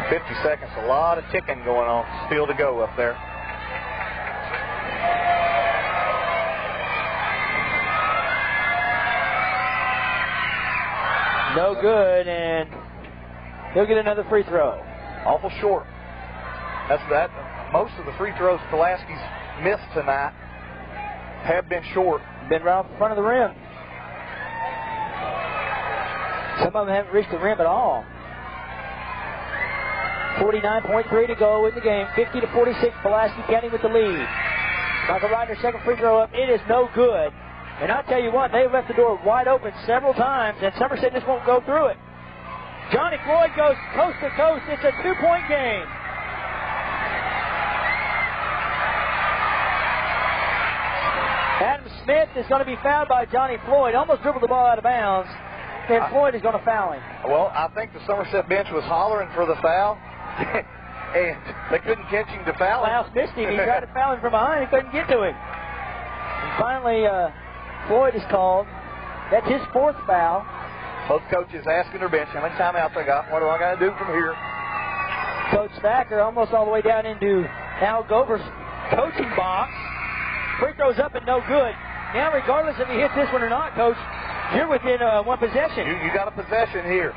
$50 seconds, a lot of ticking going on. Still to go up there. No good, and he'll get another free throw. Awful short. That's that. Most of the free throws Pulaski's missed tonight have been short. Been right off the front of the rim. Some of them haven't reached the rim at all. 49.3 to go in the game. 50-46, Pulaski County with the lead. Michael Reidner, second free throw up. It is no good. And I'll tell you what, they've left the door wide open several times, and Somerset just won't go through it. Johnny Floyd goes coast to coast. It's a 2-point game. Adam Smith is going to be fouled by Johnny Floyd. Almost dribbled the ball out of bounds. And Floyd is going to foul him. Well, I think the Somerset bench was hollering for the foul. And they couldn't catch him to foul him. Klaus missed him. He tried to foul him from behind. He couldn't get to him. And finally, Floyd is called. That's his 4th foul. Both coaches asking their bench how many timeouts I got. What do I got to do from here? Coach Thacker almost all the way down into Al Gover's coaching box. Free throws up and no good. Now, regardless if he hits this one or not, Coach, you're within 1 possession. You got a possession here.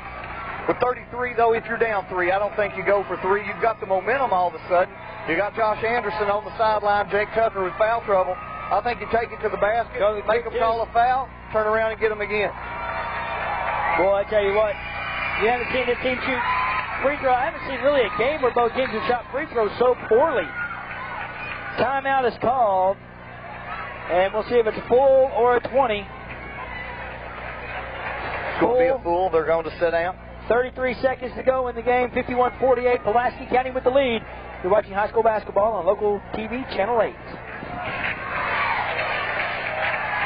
With 33, though, if you're down 3, I don't think you go for 3. You've got the momentum all of a sudden. You got Josh Anderson on the sideline, Jake Tucker with foul trouble. I think you take it to the basket, make them call a foul, turn around and get them again. Boy, I tell you what, you haven't seen this team shoot free throw. I haven't seen really a game where both teams have shot free throws so poorly. Timeout is called, and we'll see if it's a full or a 20. It's going to be a full. They're going to sit down. 33 seconds to go in the game. 51-48. Pulaski County with the lead. You're watching high school basketball on local TV, Channel 8.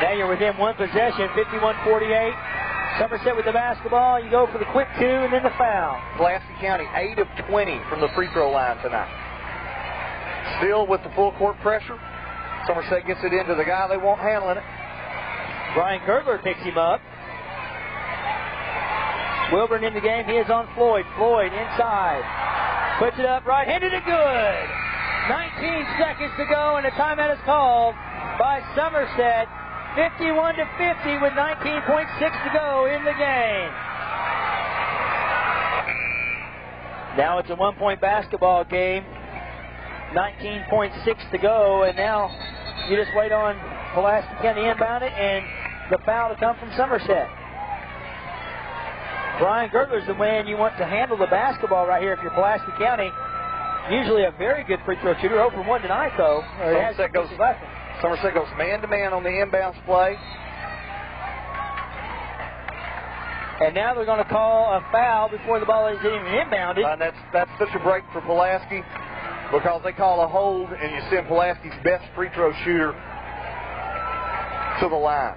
Now you're within 1 possession. 51-48. Somerset with the basketball. You go for the quick 2 and then the foul. Pulaski County 8 of 20 from the free throw line tonight. Still with the full court pressure. Somerset gets it into the guy they want handling it. Brian Girdler picks him up. Wilburn in the game. He is on Floyd. Floyd inside. Puts it up right-handed and good. 19 seconds to go, and a timeout is called by Somerset. 51-50 with 19.6 to go in the game. Now it's a 1-point basketball game. 19.6 to go, and now you just wait on Pulaski County inbound it and the foul to come from Somerset. Brian Girdler's the man you want to handle the basketball right here if you're Pulaski County. Usually a very good free throw shooter. 0 for 1 tonight, though. Somerset goes man-to-man on the inbounds play. And now they're going to call a foul before the ball is even inbounded. That's such a break for Pulaski because they call a hold and you send Pulaski's best free throw shooter to the line.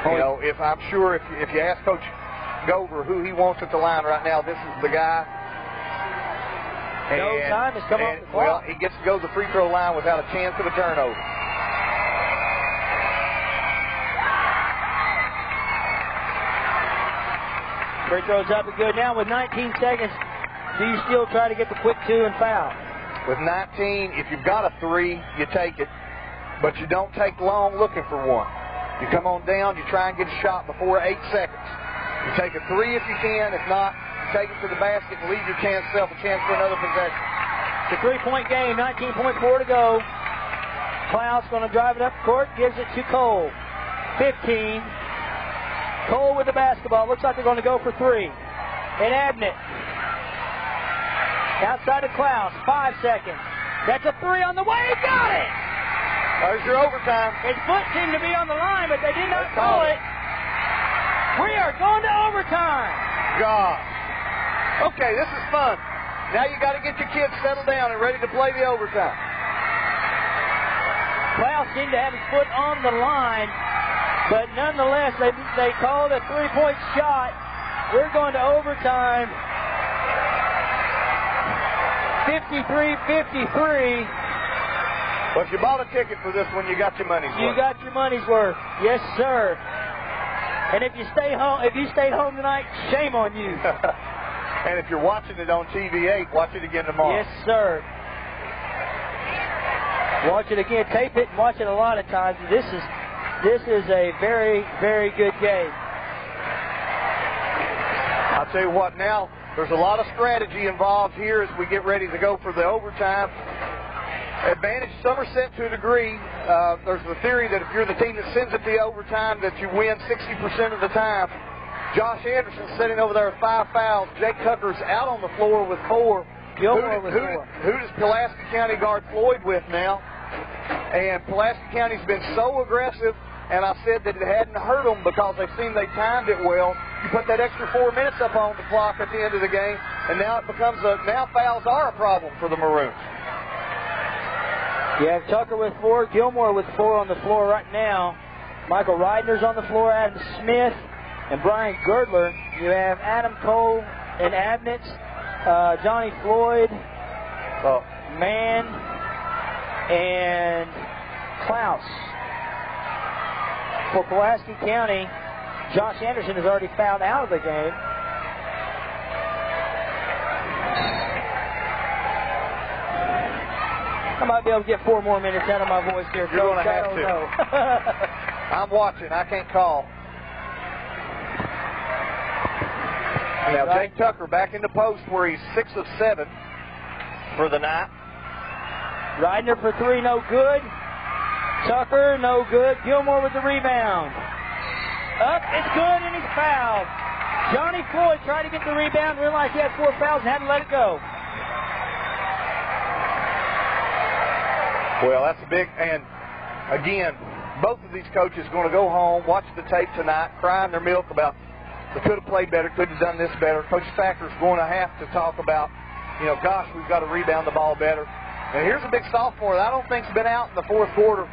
You know, if you ask Coach Gover who he wants at the line right now, this is the guy. No time has come off the clock. Well, he gets to go to the free throw line without a chance of a turnover. Free throw's up and good. Now with 19 seconds, do you still try to get the quick 2 and foul? With 19, if you've got a 3, you take it, but you don't take long looking for one. You come on down, you try and get a shot before 8 seconds. You take a 3 if you can. If not, you take it to the basket and leave yourself a chance for another possession. It's a 3-point game, 19.4 to go. Klaus going to drive it up court, gives it to Cole. 15. Cole with the basketball. Looks like they're going to go for 3. And Abnett. Outside of Klaus, 5 seconds. That's a 3 on the way. Got it! There's your overtime. His foot seemed to be on the line, but they did not call it. We are going to overtime. God. Okay, this is fun. Now you got to get your kids settled down and ready to play the overtime. Klaus seemed to have his foot on the line, but nonetheless, they called a 3-point shot. We're going to overtime. 53-53. But you bought a ticket for this one, you got your money's worth. You got your money's worth. Yes, sir. And if you stayed home tonight, shame on you. And if you're watching it on TV8, watch it again tomorrow. Yes, sir. Watch it again. Tape it and watch it a lot of times. This is a very, very good game. I'll tell you what, now there's a lot of strategy involved here as we get ready to go for the overtime. Advantage Somerset to a degree. There's the theory that if you're the team that sends it to the overtime, that you win 60% of the time. Josh Anderson's sitting over there with 5 fouls. Jake Tucker's out on the floor with 4. Who does Pulaski County guard Floyd with now? And Pulaski County's been so aggressive, and I said that it hadn't hurt them because they've seen they timed it well. You put that extra 4 minutes up on the clock at the end of the game, and now it becomes now fouls are a problem for the Maroons. You have Tucker with 4, Gilmore with 4 on the floor right now. Michael Reidner's on the floor, Adam Smith, and Brian Girdler. You have Adam Cole and Abnett, Johnny Floyd, Mann, and Klaus. For Pulaski County, Josh Anderson has already fouled out of the game. I might be able to get 4 more minutes out of my voice here. You're going to have to. I'm watching. I can't call. Now, Jake Tucker back in the post where he's 6 of 7 for the night. Reidner for 3, no good. Tucker, no good. Gilmore with the rebound. Up, it's good, and he's fouled. Johnny Floyd tried to get the rebound, realized he had 4 fouls, and had to let it go. Well, that's a big, and again, both of these coaches are going to go home, watch the tape tonight, cry in their milk about they could have played better, could have done this better. Coach Thacker's going to have to talk about, gosh, we've got to rebound the ball better. And here's a big sophomore that I don't think's been out in the fourth quarter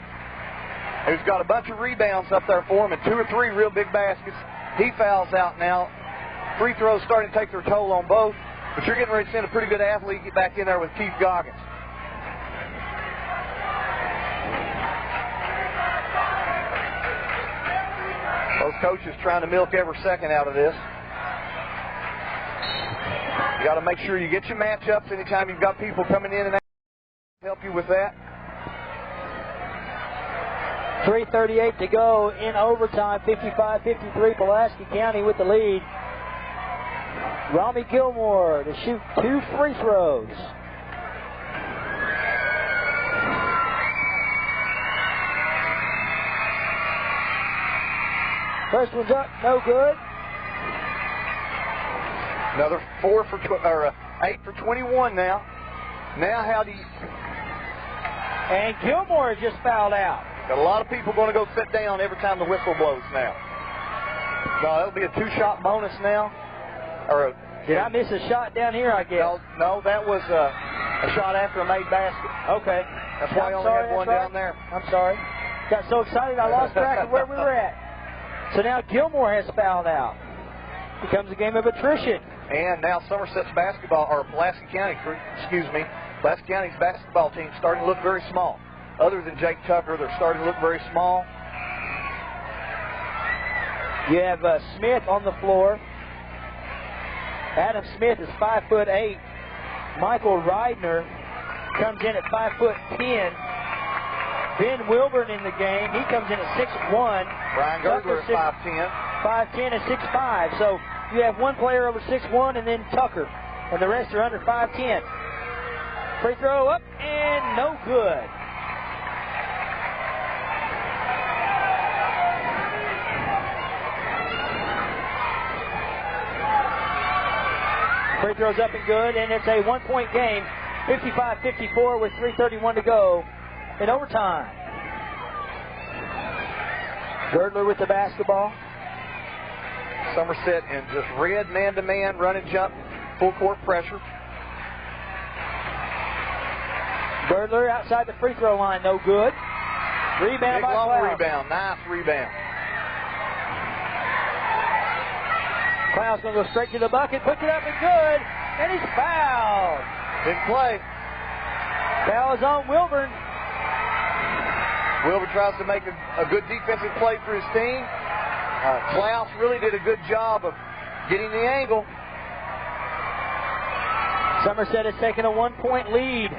who's got a bunch of rebounds up there for him and 2 or 3 real big baskets. He fouls out now. Free throws starting to take their toll on both, but you're getting ready to send a pretty good athlete get back in there with Keith Goggins. Those coaches trying to milk every second out of this. You got to make sure you get your matchups anytime you've got people coming in and out to help you with that. 3:38 to go in overtime. 55-53, Pulaski County with the lead. Rami Gilmore to shoot 2 free throws. First one's up, no good. Another 8 for 21 now. Now how do you... And Gilmore just fouled out. Got a lot of people going to go sit down every time the whistle blows now. No, that'll be a 2-shot bonus now. Did I miss a shot down here, I guess? No, that was a shot after a made basket. Okay. That's why I only had one down there. I'm sorry. Got so excited I lost track of where we were at. So now Gilmore has fouled out. Becomes a game of attrition. And now Somerset's Pulaski County's basketball team starting to look very small. Other than Jake Tucker, they're starting to look very small. You have Smith on the floor. Adam Smith is 5'8". Michael Reidner comes in at 5'10". Ben Wilburn in the game. He comes in at 6'1". Brian Girdler at 5'10". 5'10" and 6'5". So you have one player over 6'1", and then Tucker. And the rest are under 5'10". Free throw up and no good. Free throws up and good, and it's a 1-point game. 55-54 with 3:31 to go in overtime. Girdler with the basketball. Somerset in just red man-to-man, run and jump, full court pressure. Girdler outside the free throw line, no good. Rebound by long Klaus. rebound, nice rebound. Klaus going to go straight to the bucket, puts it up and good, and he's fouled. Big play. Foul is on Wilburn. Wilburn tries to make a good defensive play for his team. Klaus really did a good job of getting the angle. Somerset has taken a 1-point lead.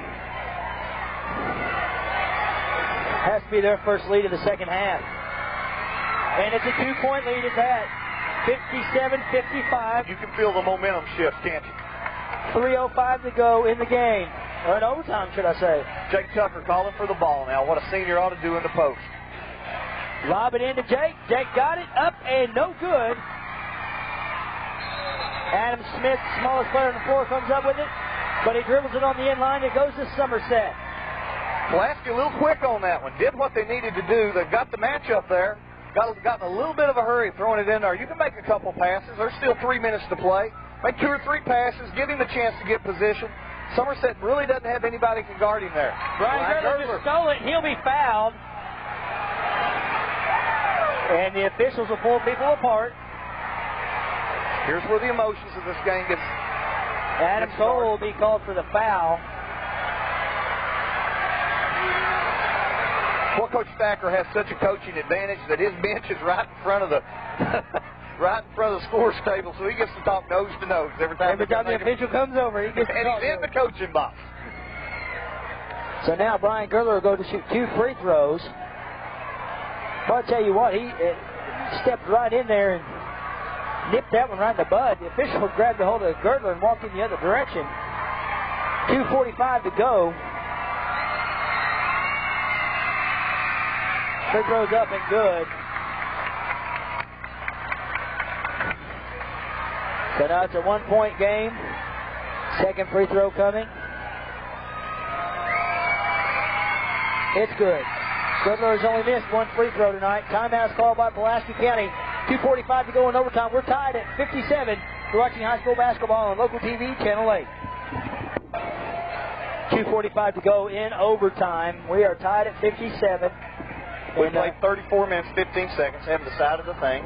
Has to be their first lead of the second half. And it's a 2-point lead at that. 57-55. You can feel the momentum shift, can't you? 3:05 to go in the game. Or in overtime, should I say. Jake Tucker calling for the ball now. What a senior ought to do in the post. Lob it into Jake. Jake got it up and no good. Adam Smith, smallest player on the floor, comes up with it. But he dribbles it on the end line. It goes to Somerset. Pulaski a little quick on that one. Did what they needed to do. They've got the matchup there. Got in a little bit of a hurry throwing it in there. You can make a couple passes. There's still 3 minutes to play. Make 2 or 3 passes. Give him a chance to get position. Somerset really doesn't have anybody who can guard him there. Brian Girdler just stole it. He'll be fouled. And the officials will pull people apart. Here's where the emotions of this game gets. Adam Cole will be called for the foul. Well, Coach Thacker has such a coaching advantage that his bench is right in front of the scores table, so he gets to talk nose to nose every time the official comes over. He gets and he's in the coaching box. So now Brian Girdler will go to shoot 2 free throws. Well, I'll tell you what, he stepped right in there and nipped that one right in the bud. The official grabbed a hold of Girdler and walked in the other direction. 2:45 to go. Free throws up and good. So now it's a 1-point game. Second free throw coming. It's good. Girdler has only missed 1 free throw tonight. Timeout called by Pulaski County. 2:45 to go in overtime. We're tied at 57. You're watching high school basketball on local TV, Channel 8. 2:45 to go in overtime. We are tied at 57. We played 34 minutes, 15 seconds, haven't decided a thing.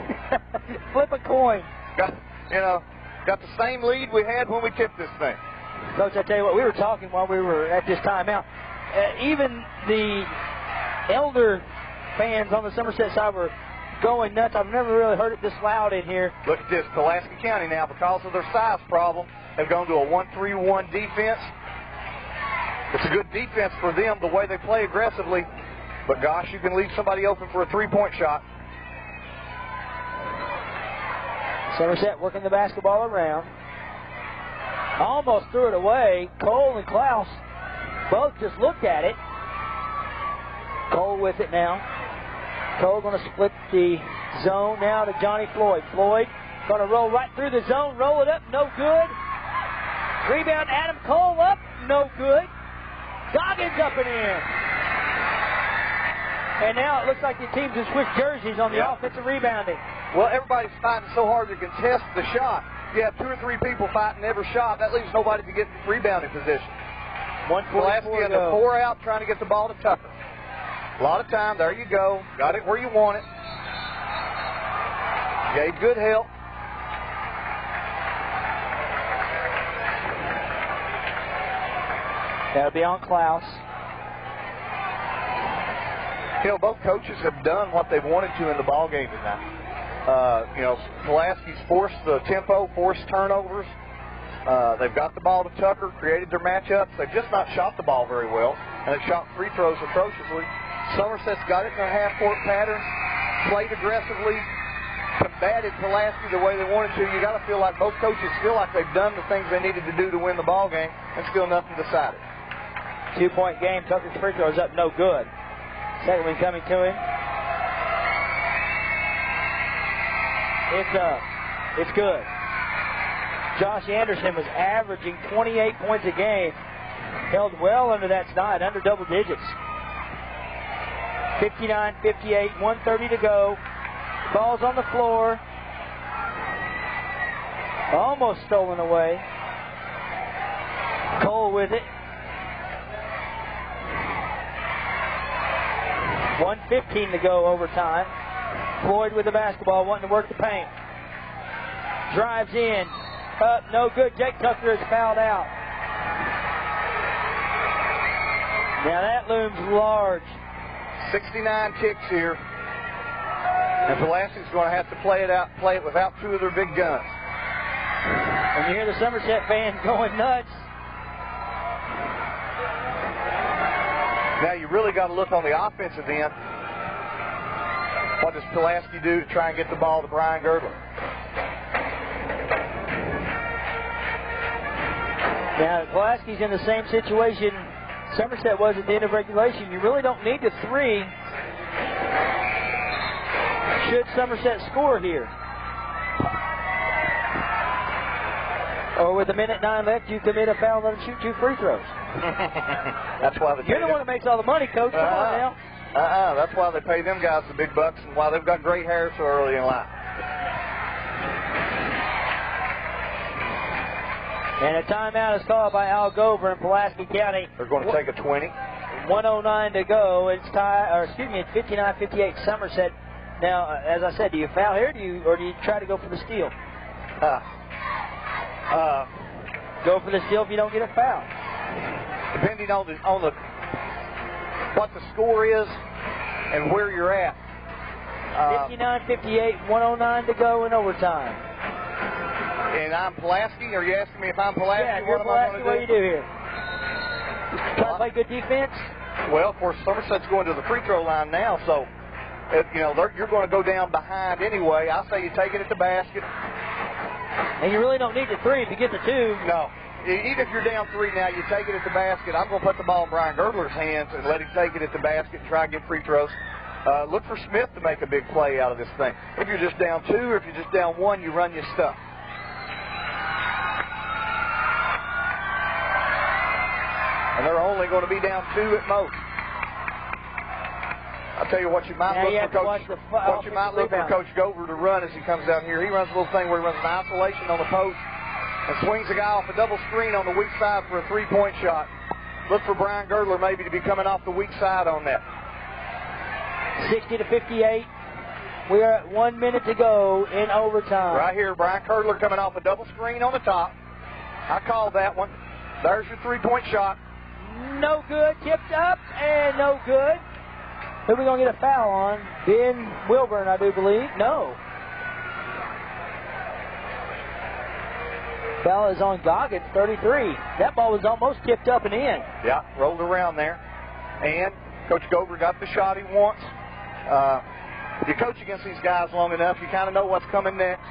Flip a coin. Got the same lead we had when we tipped this thing. Coach, I tell you what, we were talking while we were at this timeout. Even the elder fans on the Somerset side were going nuts. I've never really heard it this loud in here. Look at this. Pulaski County now, because of their size problem, have gone to a 1-3-1 defense. It's a good defense for them, the way they play aggressively. But, gosh, you can leave somebody open for a three-point shot. Somerset working the basketball around. Almost threw it away. Cole and Klaus both just looked at it. Cole with it now. Cole going to split the zone now to Johnny Floyd. Floyd going to roll right through the zone, roll it up, no good. Rebound, Adam Cole up, no good. Goggins up and in. And now it looks like the teams have switched jerseys on the offensive rebounding. Well, everybody's fighting so hard to contest the shot. You have 2 or 3 people fighting every shot. That leaves nobody to get in rebounding position. Pulaski had a 4 out trying to get the ball to Tucker. A lot of time. There you go. Got it where you want it. Gave good help. That'll be on Klaus. Both coaches have done what they've wanted to in the ball game tonight. Pulaski's forced the tempo, forced turnovers. They've got the ball to Tucker, created their matchups. They've just not shot the ball very well, and they've shot free throws atrociously. Somerset's got it in their half-court pattern, played aggressively, combated Pulaski the way they wanted to. You got to feel like both coaches feel like they've done the things they needed to do to win the ball game, and still nothing decided. 2-point game. Tucker's free throw is up, no good. Second one coming to him. It's up. It's good. Josh Anderson was averaging 28 points a game. Held well under that snide, under double digits. 59-58, 1:30 to go. Ball's on the floor. Almost stolen away. Cole with it. 1:15 to go overtime. Floyd with the basketball, wanting to work the paint. Drives in. Up, no good. Jake Tucker is fouled out. Now that looms large. 69 ticks here. And Pulaski's going to have to play it without 2 of their big guns. And you hear the Somerset fans going nuts. Now you really got to look on the offensive end. What does Pulaski do to try and get the ball to Brian Girdler? Now Pulaski's in the same situation Somerset was at the end of regulation. You really don't need the 3 should Somerset score here. Or with 1:09 left, you commit a foul and let them shoot 2 free throws. That's why You're the one that makes all the money, Coach. Come on now. That's why they pay them guys the big bucks and why they've got gray hair so early in life. And a timeout is called by Al Gover in Pulaski County. They're going to take a 20. 1:09 to go. It's 59-58 Somerset. Now, as I said, do you foul here, or do you try to go for the steal? Go for the steal if you don't get a foul. Depending on what the score is and where you're at. 59-58, 1:09 to go in overtime. And I'm Pulaski? Are you asking me if I'm Pulaski? Yeah, you're Pulaski. What do you do here? Try to play good defense? Well, of course, Somerset's going to the free throw line now, so you're going to go down behind anyway. I say you take it at the basket. And you really don't need the 3 if you get the 2. No. Even if you're down 3 now, you take it at the basket. I'm going to put the ball in Brian Girdler's hands and let him take it at the basket and try and get free throws. Look for Smith to make a big play out of this thing. If you're just down 2 or if you're just down 1, you run your stuff. And they're only going to be down 2 at most. I'll tell you what you might look for Coach Gover to run as he comes down here. He runs a little thing where he runs an isolation on the post and swings a guy off a double screen on the weak side for a 3-point shot. Look for Brian Girdler maybe to be coming off the weak side on that. 60-58. We are at 1 minute to go in overtime. Right here, Brian Girdler coming off a double screen on the top. I called that one. There's your three-point shot. No good. Tipped up and no good. Who are we going to get a foul on? Ben Wilburn, I do believe. No. Foul is on Goggins, 33. That ball was almost tipped up and in. Yeah, rolled around there. And Coach Gover got the shot he wants. You coach against these guys long enough, you kind of know what's coming next.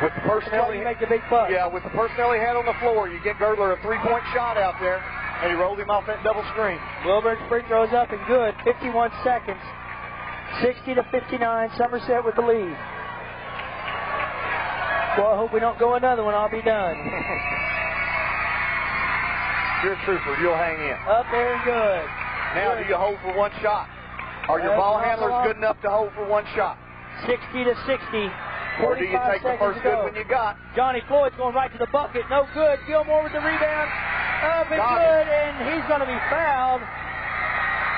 With the personnel, you make the big putt. Yeah, with the personnel he had on the floor, you get Girdler a three-point shot out there, and he rolled him off that double screen. Wilburn's free throws up and good. 51 seconds. 60-59. Somerset with the lead. Well, I hope we don't go another one. I'll be done. You're a trooper. You'll hang in. Up there and good. Now, do you hold for one shot? Are your ball handlers good enough to hold for one shot? 60-60. Or do you take the first good one you got? Johnny Floyd's going right to the bucket. No good. Gilmore with the rebound. Up and good, and he's going to be fouled.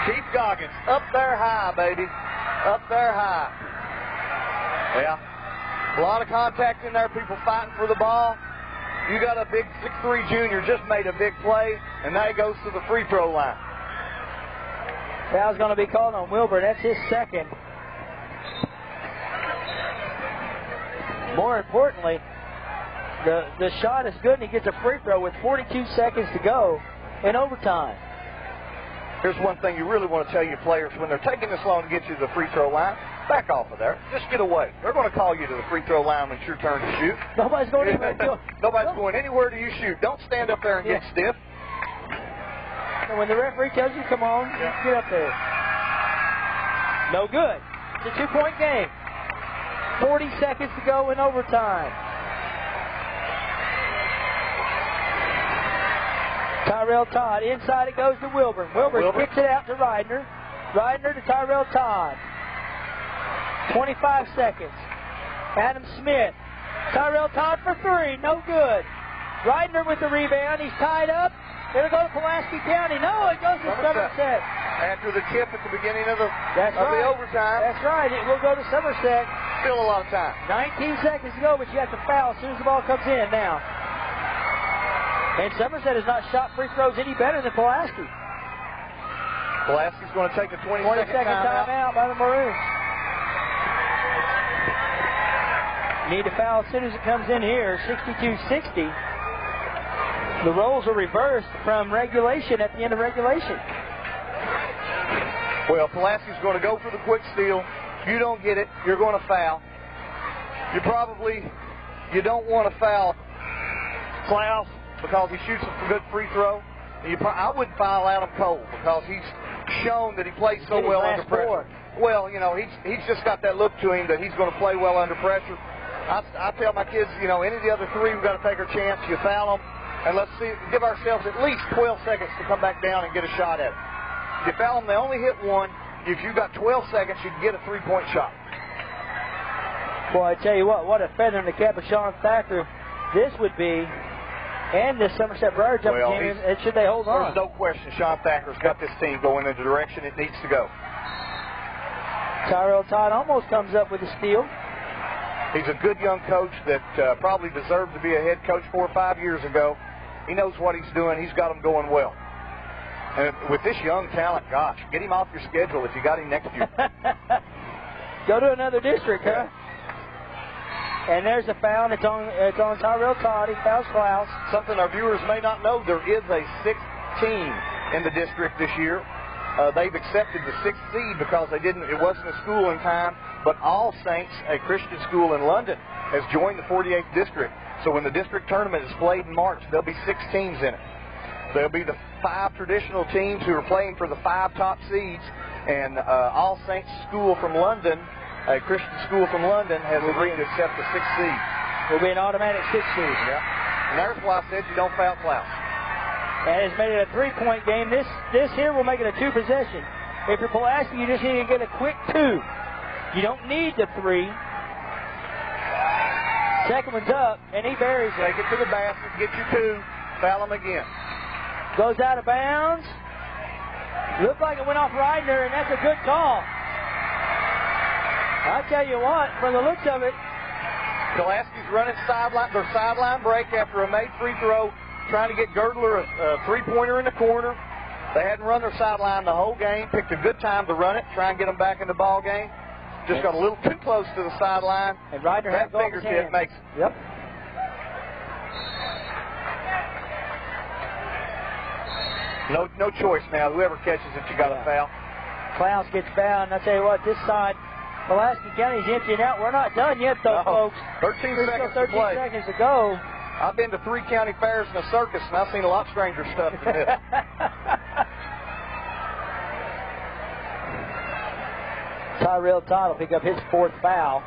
Chief Goggins, up there high, baby. Up there high. Yeah. A lot of contact in there, people fighting for the ball. You got a big 6'3" junior, just made a big play, and now he goes to the free throw line. Foul's going to be called on Wilbur. That's his second. More importantly, the shot is good, and he gets a free throw with 42 seconds to go in overtime. Here's one thing you really want to tell your players when they're taking this long to get you to the free throw line. Back off of there. Just get away. They're going to call you to the free throw line when it's your turn to shoot. Nobody's going anywhere. Nobody's going anywhere to you shoot. Don't stand up there and get stiff. And when the referee tells you, come on, get up there. No good. It's a 2-point game. 40 seconds to go in overtime. Tyrell Todd. Inside it goes to Wilburn. Wilburn kicks it out to Ridner. Ridner to Tyrell Todd. 25 seconds. Adam Smith. Tyrell Todd for three. No good. Ridner with the rebound. He's tied up. It'll go to Pulaski County. No, it goes to Somerset. After the tip at the beginning of the overtime. That's right. It will go to Somerset. Still a lot of time. 19 seconds to go, but you have to foul as soon as the ball comes in now. And Somerset has not shot free throws any better than Pulaski. Pulaski's going to take a 20-second timeout by the Maroons. Need to foul as soon as it comes in here. 62-60. The roles are reversed from regulation at the end of regulation. Well, Pulaski's going to go for the quick steal. You don't get it, you're going to foul. You don't want to foul Klaus because he shoots a good free throw. I wouldn't foul Adam Cole because he's shown that he plays so well under pressure. Well, you know, he's just got that look to him that he's going to play well under pressure. I tell my kids, you know, any of the other three, we've got to take our chance. You foul them, and let's give ourselves at least 12 seconds to come back down and get a shot at it. If you foul them, they only hit one. If you've got 12 seconds, you can get a three-point shot. Boy, I tell you what a feather in the cap of Sean Thacker this would be, and this Somerset Briar jumping team, should they hold on. There's no question Sean Thacker's got this team going in the direction it needs to go. Tyrell Todd almost comes up with a steal. He's a good young coach that probably deserved to be a head coach 4 or 5 years ago. He knows what he's doing. He's got them going well. And with this young talent, gosh, get him off your schedule if you got him next year. Go to another district, huh? And there's a foul. It's on Tyrell Todd. He fouls Klaus. Something our viewers may not know, there is a sixth team in the district this year. They've accepted the sixth seed because it wasn't a school in time, but All Saints, a Christian school in London, has joined the 48th district. So when the district tournament is played in March, there'll be 6 teams in it. There'll be the 5 traditional teams who are playing for the 5 top seeds, and All Saints School from London, a Christian school from London, has agreed to accept the 6th seed. Will be an automatic 6th seed. Yeah. And there's why I said you don't foul Klaus. And it's made it a 3-point game. This here will make it a 2-possession. If you're Pulaski, you just need to get a quick 2. You don't need the 3. Second one's up, and he buries it. Take it to the basket, get you 2, foul him again. Goes out of bounds. Looked like it went off Ridner, and that's a good call. I tell you what, from the looks of it, Pulaski's running their sideline break after a made free throw, trying to get Girdler a three-pointer in the corner. They hadn't run their sideline the whole game. Picked a good time to run it, try and get them back in the ball game. Just got a little too close to the sideline. And Ryder that fingertip makes it. Yep. No choice now. Whoever catches it, you got a foul. Klaus gets fouled, and I tell you what, this side, Pulaski County's emptying out. We're not done yet, though, folks. 13 There's seconds still 13 to play. seconds to go. I've been to 3 county fairs and a circus, and I've seen a lot stranger stuff than this. Tyrell Todd will pick up his 4th foul.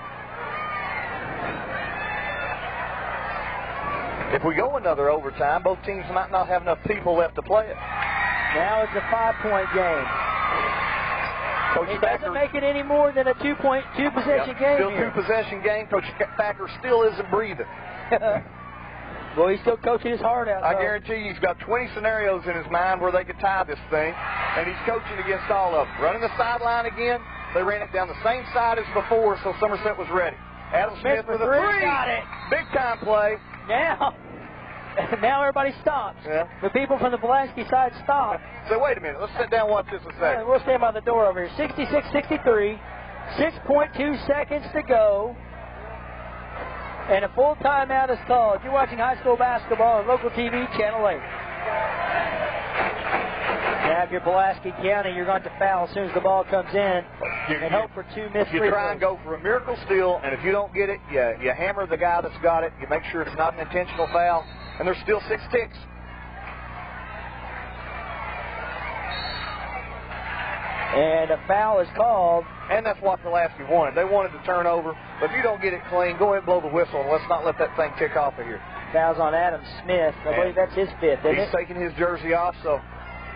If we go another overtime, both teams might not have enough people left to play it. Now it's a 5-point game. Coach It Thacker, doesn't make it any more than a two-possession game still here. 2-possession game. Coach Thacker still isn't breathing. Well, he's still coaching his heart out. I guarantee you he's got 20 scenarios in his mind where they could tie this thing, and he's coaching against all of them. Running the sideline again. They ran it down the same side as before, so Somerset was ready. Adam Smith with a 3. Got it. Big time play. Now everybody stops. Yeah. The people from the Pulaski side stop. So wait a minute. Let's sit down and watch this a second. We'll stand by the door over here. 66-63. 6.2 seconds to go. And a full timeout is called. You're watching high school basketball on local TV, Channel 8. Now, if you're Pulaski County, you're going to foul as soon as the ball comes in and hope for 2 missed free throws. You try and go for a miracle steal, and if you don't get it, you hammer the guy that's got it. You make sure it's not an intentional foul, and there's still 6 ticks. And a foul is called. And that's what Pulaski wanted. They wanted to turn over, but if you don't get it clean, go ahead and blow the whistle, and let's not let that thing tick off of here. Foul's on Adam Smith. I believe that's his 5th, isn't He's taking his jersey off, so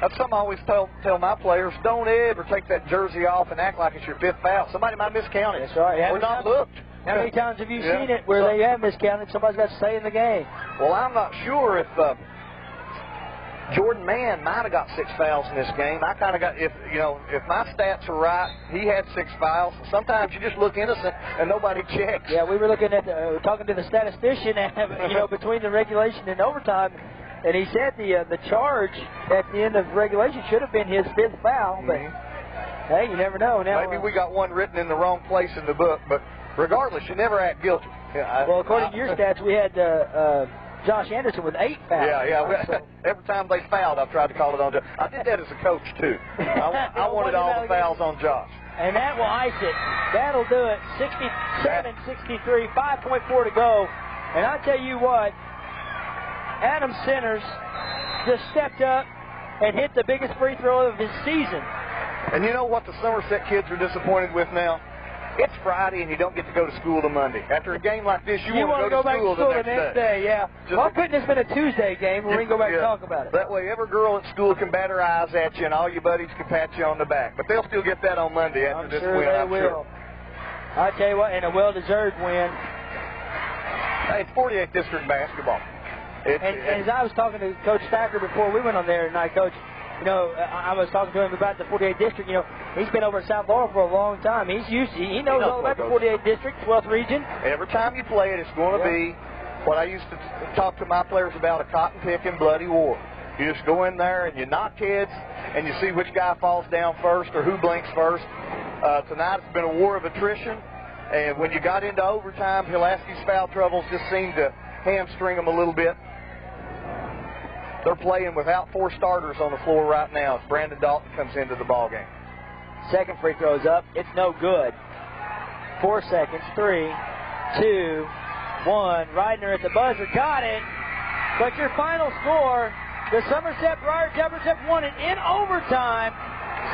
that's something I always tell my players. Don't ever take that jersey off and act like it's your 5th foul. Somebody might miscount it. That's right. Or not looked. How many times have you seen it where they have miscounted? Somebody's got to stay in the game. Well, I'm not sure if Jordan Mann might have got 6 fouls in this game. I kind of got, if my stats are right, he had 6 fouls. Sometimes you just look innocent and nobody checks. Yeah, we were looking at talking to the statistician, between the regulation and overtime, and he said the charge at the end of regulation should have been his 5th foul. But hey, you never know. Now maybe we got one written in the wrong place in the book, but regardless, you never act guilty. Well, according to your stats, we had Josh Anderson with 8 fouls. Yeah. Every time they fouled, I've tried to call it on Josh. I did that as a coach, too. I wanted all the fouls on Josh. And that will ice it. That'll do it. 67-63, 5.4 to go. And I tell you what, Adam Centers just stepped up and hit the biggest free throw of his season. And you know what the Somerset kids are disappointed with now? It's Friday and you don't get to go to school to Monday. After a game like this, you want to go back to school the next day. Yeah. Why couldn't this have been a Tuesday game where we can go back and talk about it? That way every girl at school can bat her eyes at you and all your buddies can pat you on the back. But they'll still get that on Monday after this win, I'm sure. I tell you what, and a well-deserved win. Hey, it's 48th District basketball. And as I was talking to Coach Thacker before we went on there tonight, Coach, I was talking to him about the 48th District. He's been over at South Laurel for a long time. He knows all about the 48th District, 12th region. Every time you play it, it's going to be what I used to talk to my players about, a cotton-picking, bloody war. You just go in there and you knock heads and you see which guy falls down first or who blinks first. Tonight it's been a war of attrition. And when you got into overtime, Pulaski's foul troubles just seemed to hamstring them a little bit. They're playing without 4 starters on the floor right now as Brandon Dalton comes into the ball game. Second free throw's up. It's no good. 4 seconds. 3, 2, 1. Reidner at the buzzer. Got it. But your final score, the Somerset Briar Jumpers have won it in overtime,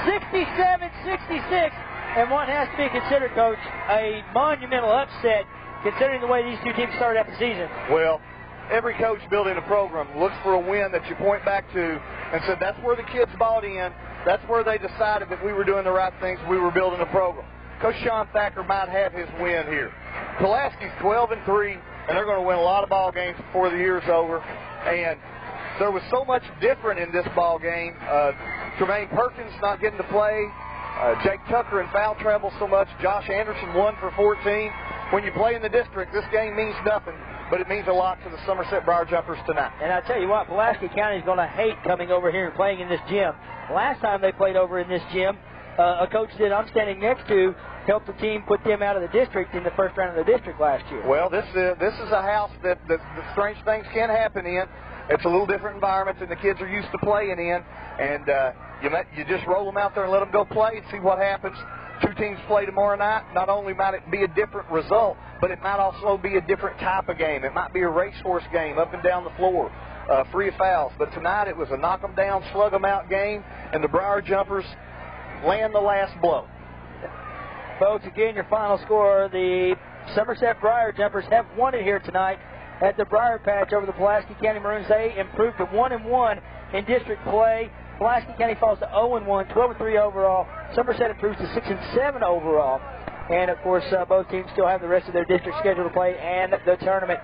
67-66. And one has to be considered, Coach, a monumental upset considering the way these two teams started out the season. Well, every coach building a program looks for a win that you point back to and said that's where the kids bought in. That's where they decided that we were doing the right things. We were building a program. Coach Sean Thacker might have his win here. Pulaski's 12-3, and they're going to win a lot of ball games before the year's over. And there was so much different in this ball game. Tremaine Perkins not getting to play. Jake Tucker in foul trouble so much. Josh Anderson 1 for 14. When you play in the district, this game means nothing, but it means a lot to the Somerset Briar Jumpers tonight. And I tell you what, Pulaski County is going to hate coming over here and playing in this gym. Last time they played over in this gym, a coach that I'm standing next to helped the team put them out of the district in the first round of the district last year. Well, this is a house that strange things can happen in. It's a little different environment than the kids are used to playing in, and you just roll them out there and let them go play and see what happens. Two teams play tomorrow night. Not only might it be a different result, but it might also be a different type of game. It might be a racehorse game up and down the floor, free of fouls. But tonight it was a knock 'em down, slug 'em out game, and the Briar Jumpers land the last blow. Folks, again, your final score, the Somerset Briar Jumpers have won it here tonight at the Briar Patch over the Pulaski County Maroons. They improved to 1-1 in district play. Pulaski County falls to 0-1, 12-3 overall. Somerset improves to 6-7 overall. And, of course, both teams still have the rest of their district schedule to play and the tournament.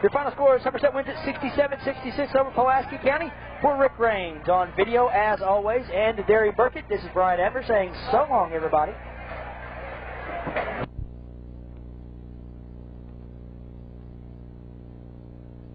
Your final score, Somerset wins at 67-66 over Pulaski County. For Rick Raines on video, as always, and Derry Burkett, this is Brian Evers saying so long, everybody.